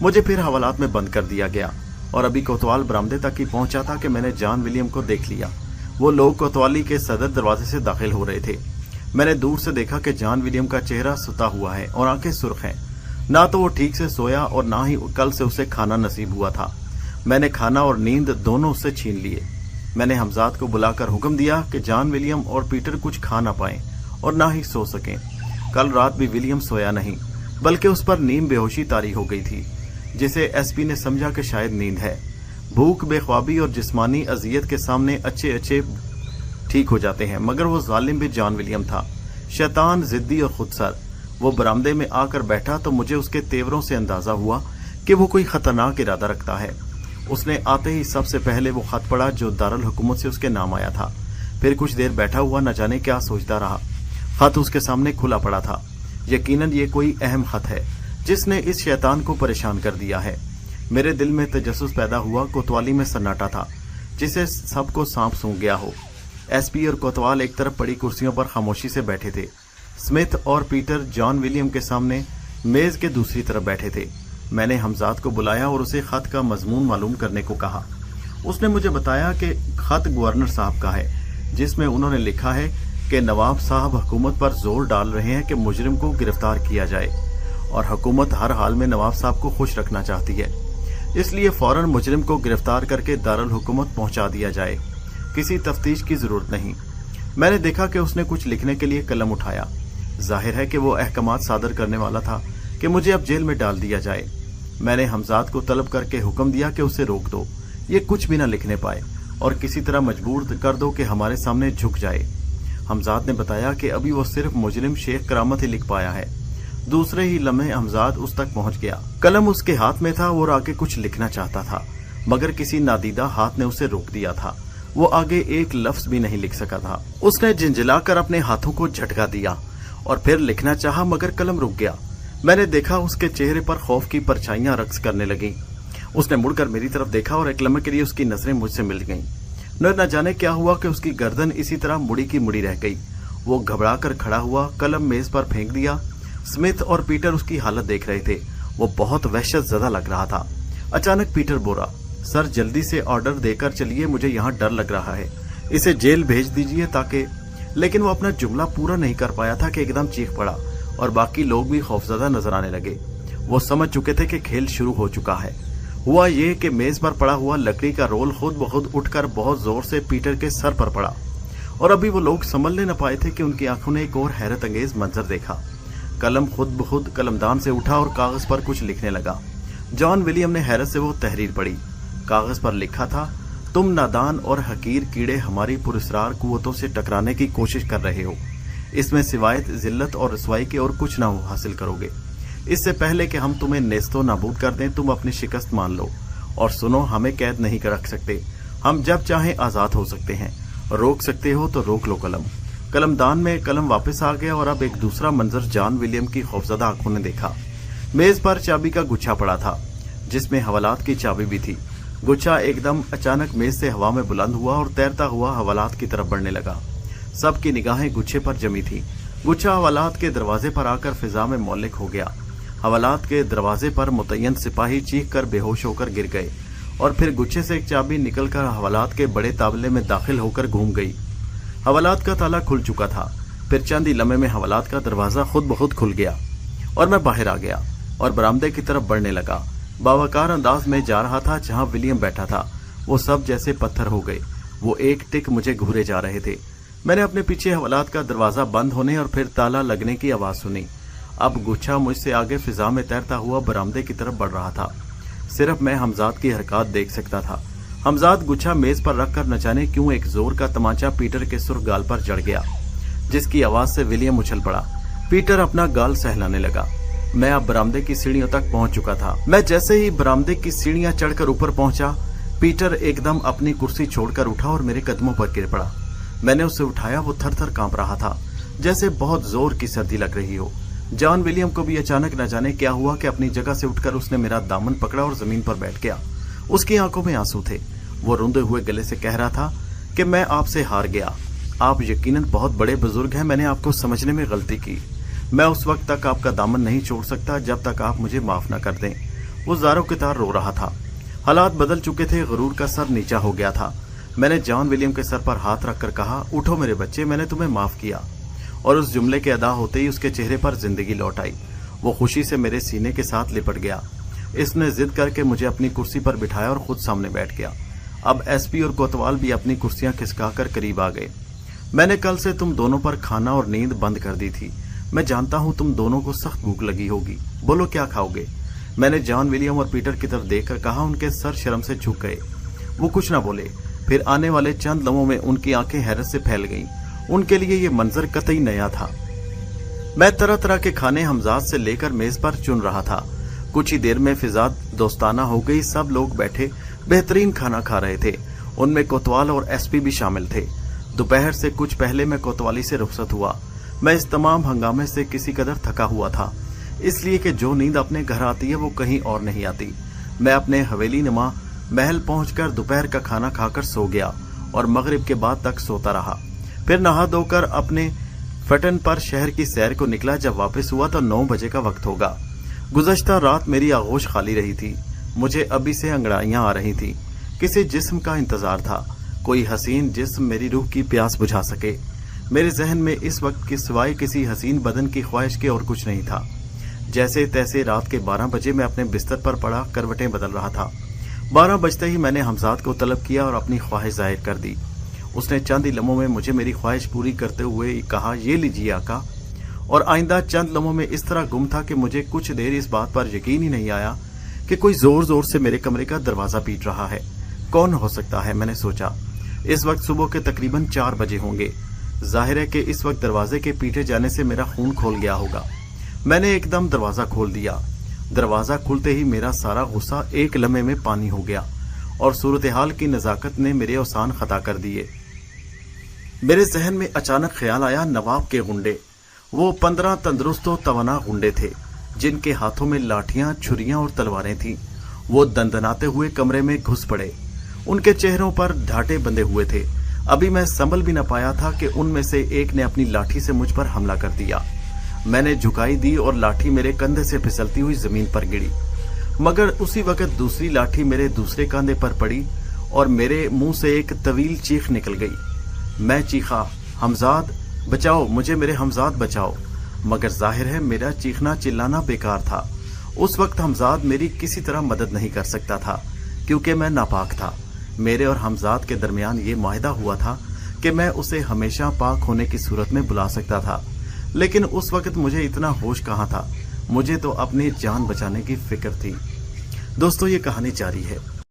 मुझे फिर हवालात में बंद कर दिया गया और अभी कोतवाल बरामदे तक ही पहुंचा था कि मैंने जॉन विलियम को देख लिया। वो लोग कोतवाली के सदर दरवाजे से दाखिल हो रहे थे। मैंने दूर से देखा कि जॉन विलियम का चेहरा सुता हुआ है और आंखें सुर्ख हैं। ना तो वो ठीक से सोया और ना ही कल से उसे खाना नसीब हुआ था। मैंने खाना और नींद दोनों उससे छीन लिए। मैंने हमजाद को बुलाकर हुक्म दिया कि जॉन विलियम और पीटर कुछ खा ना पाएं और ना ही सो सकें। कल रात भी विलियम सोया नहीं, बल्कि उस पर नींद बेहोशी तारी हो गई थी, जिसे एसपी ने समझा कि शायद नींद है। भूख, बेख्वाबी और जिस्मानी अजियत के सामने अच्छे ठीक हो जाते हैं, मगर वो जालिम भी जॉन विलियम था, शैतान, जिद्दी और खुदसर। वो बरामदे में आकर बैठा तो मुझे उसके तेवरों से अंदाजा हुआ कि वो कोई खतरनाक इरादा रखता है। उसने आते ही सबसे पहले वो खत पढ़ा जो दारुल हुकूमत से उसके नाम आया था। फिर कुछ देर बैठा हुआ न जाने क्या सोचता रहा। खत उसके सामने खुला पड़ा था। यकीनन ये कोई अहम खत है जिसने इस शैतान को परेशान कर दिया है। मेरे दिल में तजस्सुस पैदा हुआ। कोतवाली में सन्नाटा था जिसे सबको सांप सूंघ गया हो। एसपी और कोतवाल एक तरफ पड़ी कुर्सियों पर खामोशी से बैठे थे। स्मिथ और पीटर जॉन विलियम के सामने मेज के दूसरी तरफ बैठे थे। मैंने हमजाद को बुलाया और उसे खत का मजमून मालूम करने को कहा। उसने मुझे बताया कि खत गवर्नर साहब का है, जिसमें उन्होंने लिखा है कि नवाब साहब हुकूमत पर जोर डाल रहे हैं कि मुजरिम को गिरफ्तार किया जाए और हुकूमत हर हाल में नवाब साहब को खुश रखना चाहती है, इसलिए फौरन मुजरिम को गिरफ्तार करके दारुल हुकूमत पहुंचा दिया जाए। किसी तफ्तीश की जरूरत नहीं। मैंने देखा कि उसने कुछ लिखने के लिए कलम उठाया। जाहिर है कि वो अहकामात सादर करने वाला था कि मुझे अब जेल में डाल दिया जाए। मैंने हमजाद को तलब करके हुक्म दिया कि उसे रोक दो, ये कुछ भी न लिखने पाए और किसी तरह मजबूर कर दो कि हमारे सामने झुक जाए। हमजाद ने बताया कि अभी वो सिर्फ मुजरिम शेख करामत ही लिख पाया है। दूसरे ही लम्हे हमजाद उस तक पहुंच गया। कलम उसके हाथ में था और आगे कुछ लिखना चाहता था, मगर किसी नादीदा हाथ ने उसे रोक दिया था। वो आगे एक लफ्ज भी नहीं लिख सका था। उसने झिंझिलाकर अपने हाथों को झटका दिया और फिर लिखना चाहा, मगर कलम रुक गया। मैंने देखा उसके चेहरे पर खौफ की परछाइयां रक्स करने लगी। उसने मुड़कर मेरी तरफ देखा और एक लम्हे के लिए उसकी नजरें मुझसे मिल गईं। न जाने क्या हुआ कि उसकी गर्दन इसी तरह मुड़ी की मुड़ी रह गई। वो घबरा कर खड़ा हुआ, कलम मेज पर फेंक दिया। स्मिथ और पीटर उसकी हालत देख रहे थे। वो बहुत वहशत ज़दा लग रहा था। अचानक पीटर बोला, सर जल्दी से ऑर्डर देकर चलिए, मुझे यहाँ डर लग रहा है, इसे जेल भेज दीजिए ताकि। लेकिन वो अपना जुमला पूरा नहीं कर पाया था कि एकदम चीख पड़ा और बाकी लोग भी खौफजदा नजर आने लगे। वो समझ चुके थे कि खेल शुरू हो चुका है। हुआ ये कि मेज पर पड़ा हुआ लकड़ी का रोल खुद ब खुद उठकर बहुत जोर से पीटर के सर पर पड़ा और अभी वो लोग संभलने न पाए थे कि उनकी आंखों ने एक और हैरत अंगेज मंजर देखा। कलम खुद ब खुद कलमदान से उठा और कागज पर कुछ लिखने लगा। जॉन विलियम ने हैरत से वो तहरीर पढ़ी। कागज पर लिखा था, तुम नादान और हकीर कीड़े हमारी पुरस्रार कुव्वतों से टकराने की कोशिश कर रहे हो। इसमें सिवाय जिल्लत और रसवाई के और कुछ ना हासिल करोगे। इससे पहले कि हम तुम्हें नेस्तो नाबूद कर दें, तुम अपनी शिकस्त मान लो और सुनो, हमें कैद नहीं कर रख सकते। हम जब चाहें आजाद हो सकते हैं। रोक सकते हो तो रोक लो कलम। कलमदान में कलम वापस आ गया और अब एक दूसरा मंजर जॉन विलियम की खौफजदा आंखों ने देखा। मेज पर चाबी का गुच्छा पड़ा था, जिसमें हवालात की चाबी भी थी। गुच्छा एकदम अचानक मेज से हवा में बुलंद हुआ और तैरता हुआ हवालात की तरफ बढ़ने लगा। सबकी निगाहें गुच्छे पर जमी थी। गुच्छा हवालात के दरवाजे पर आकर फिजा में मौलिक हो गया। हवालात के दरवाजे पर मुतय्यन सिपाही चीख कर बेहोश होकर गिर गए और फिर गुच्छे से एक चाबी निकलकर हवालात के बड़े ताबले में दाखिल होकर घूम गई। हवालात का ताला खुल चुका था। फिर चंद ही लम्हे में हवालात का दरवाजा खुद ब खुद खुल गया और मैं बाहर आ गया और बरामदे की तरफ बढ़ने लगा। बावकार अंदाज में जा रहा था जहां विलियम बैठा था। वो सब जैसे पत्थर हो गए। वो एक टिक मुझे घूरे जा रहे थे। मैंने अपने पीछे हवालात का दरवाजा बंद होने और फिर ताला लगने की आवाज सुनी। अब गुच्छा मुझसे आगे फिजा में तैरता हुआ बरामदे की तरफ बढ़ रहा था। सिर्फ मैं हमजाद की हरकत देख सकता था। हमजाद गुच्छा मेज पर रखकर न जाने क्यों एक जोर का तमाचा पीटर के सुर्ख गाल पर जड़ गया, जिसकी आवाज से विलियम उछल पड़ा। पीटर अपना गाल सहलाने लगा। मैं अब बरामदे की सीढ़ियों तक पहुंच चुका था। मैं जैसे ही बरामदे की सीढ़ियां चढ़कर ऊपर पहुंचा, पीटर एकदम अपनी कुर्सी छोड़कर उठा और मेरे कदमों पर गिर पड़ा। मैंने उसे उठाया। वो थर थर कांप रहा था, जैसे बहुत जोर की सर्दी लग रही हो। जॉन विलियम को भी अचानक न जाने क्या हुआ कि अपनी जगह से उठकर उसने मेरा दामन पकड़ा और जमीन पर बैठ गया। उसकी आंखों में आंसू थे। वो रुंधे हुए गले से कह रहा था कि मैं आपसे हार गया। आप यकीनन बहुत बड़े बुजुर्ग हैं। मैंने आपको समझने में गलती की। मैं उस वक्त तक आपका दामन नहीं छोड़ सकता जब तक आप मुझे माफ न कर दें। वो ज़ारों की तरह रो रहा था। हालात बदल चुके थे। गुरूर का सर नीचा हो गया था। मैंने जॉन विलियम के सर पर हाथ रखकर कहा, उठो मेरे बच्चे, मैंने तुम्हें माफ किया। और उस जुमले के अदा होते ही उसके चेहरे पर जिंदगी लौट आई। वो खुशी से मेरे सीने के साथ लिपट गया। इसने जिद करके मुझे अपनी कुर्सी पर बिठाया और खुद सामने बैठ गया। अब एसपी और कोतवाल भी अपनी कुर्सियां खिसकाकर करीब आ गए। मैंने कल से तुम दोनों पर खाना और नींद बंद कर दी थी। मैं जानता हूं तुम दोनों को सख्त भूख लगी होगी। बोलो क्या खाओगे? मैंने जॉन विलियम और पीटर की तरफ देखकर कहा। उनके सर शर्म से झुक गए। वो कुछ न बोले। फिर आने वाले चंद लम्हों में उनकी आंखें हैरत से फैल गईं। उनके लिए ये मंजर कतई नया था। मैं तरह तरह के खाने हमजाद से लेकर मेज पर चुन रहा था। कुछ ही देर में फिजा दोस्ताना हो गई। सब लोग बैठे बेहतरीन खाना खा रहे थे। उनमें कोतवाल और एसपी भी शामिल थे। दोपहर से कुछ पहले मैं कोतवाली से रुखसत हुआ। मैं इस तमाम हंगामे से किसी कदर थका हुआ था, इसलिए कि जो नींद अपने घर आती है वो कहीं और नहीं आती। मैं अपने हवेली नुमा महल पहुंचकर दोपहर का खाना खाकर सो गया और मगरिब के बाद तक सोता रहा। फिर नहा धोकर अपने फटन पर शहर की सैर को निकला। जब वापस हुआ तो 9 बजे का वक्त होगा। गुज़श्ता रात मेरी आगोश खाली रही थी। मुझे अभी से अंगड़ाइयां आ रही थी। किसी जिस्म का इंतजार था, कोई हसीन जिस्म मेरी रूह की प्यास बुझा सके। मेरे जहन में इस वक्त के सिवाय किसी हसीन बदन की ख्वाहिश के और कुछ नहीं था। जैसे तैसे रात के 12 बजे मैं अपने बिस्तर पर पड़ा करवटें बदल रहा था। 12 बजते ही मैंने हमजाद को तलब किया और अपनी ख्वाहिश जाहिर कर दी। उसने चंद ही लम्हों में मुझे मेरी ख्वाहिश पूरी करते हुए कहा, ये लीजिए आका। और आइंदा चंद लम्हों में इस तरह गुम था कि मुझे कुछ देर इस बात पर यकीन ही नहीं आया कि कोई जोर जोर से मेरे कमरे का दरवाजा पीट रहा है। कौन हो सकता है, मैंने सोचा। इस वक्त सुबह के तकरीबन 4 बजे होंगे। जाहिर है कि इस वक्त दरवाजे के पीटे जाने से मेरा खून खोल गया होगा। मैंने एकदम दरवाजा खोल दिया। दरवाजा खुलते ही मेरा सारा गुस्सा एक लम्हे में पानी हो गया और सूरत हाल की नजाकत ने मेरे औसान खता कर दिए। मेरे जहन में अचानक ख्याल आया नवाब के गुंडे। वो 15 तंदुरुस्त और तवाना गुंडे थे जिनके हाथों में लाठियां, छुरियां और तलवारें थीं। वो दंदनाते हुए कमरे में घुस पड़े। उनके चेहरों पर ढाटे बंधे हुए थे। अभी मैं संभल भी न पाया था कि उनमें से एक ने अपनी लाठी से मुझ पर हमला कर दिया। मैंने झुकाई दी और लाठी मेरे कंधे से फिसलती हुई जमीन पर गिरी, मगर उसी वक्त दूसरी लाठी मेरे दूसरे कंधे पर पड़ी और मेरे मुंह से एक तवील चीख निकल गई। मैं चीखा, हमजाद बचाओ मुझे, मेरे हमजाद बचाओ। मगर जाहिर है मेरा चीखना चिल्लाना बेकार था। उस वक्त हमजाद मेरी किसी तरह मदद नहीं कर सकता था क्योंकि मैं नापाक था। मेरे और हमजाद के दरमियान ये मुआहदा हुआ था कि मैं उसे हमेशा पाक होने की सूरत में बुला सकता था, लेकिन उस वक्त मुझे इतना होश कहाँ था। मुझे तो अपनी जान बचाने की फिक्र थी। दोस्तों, ये कहानी जारी है।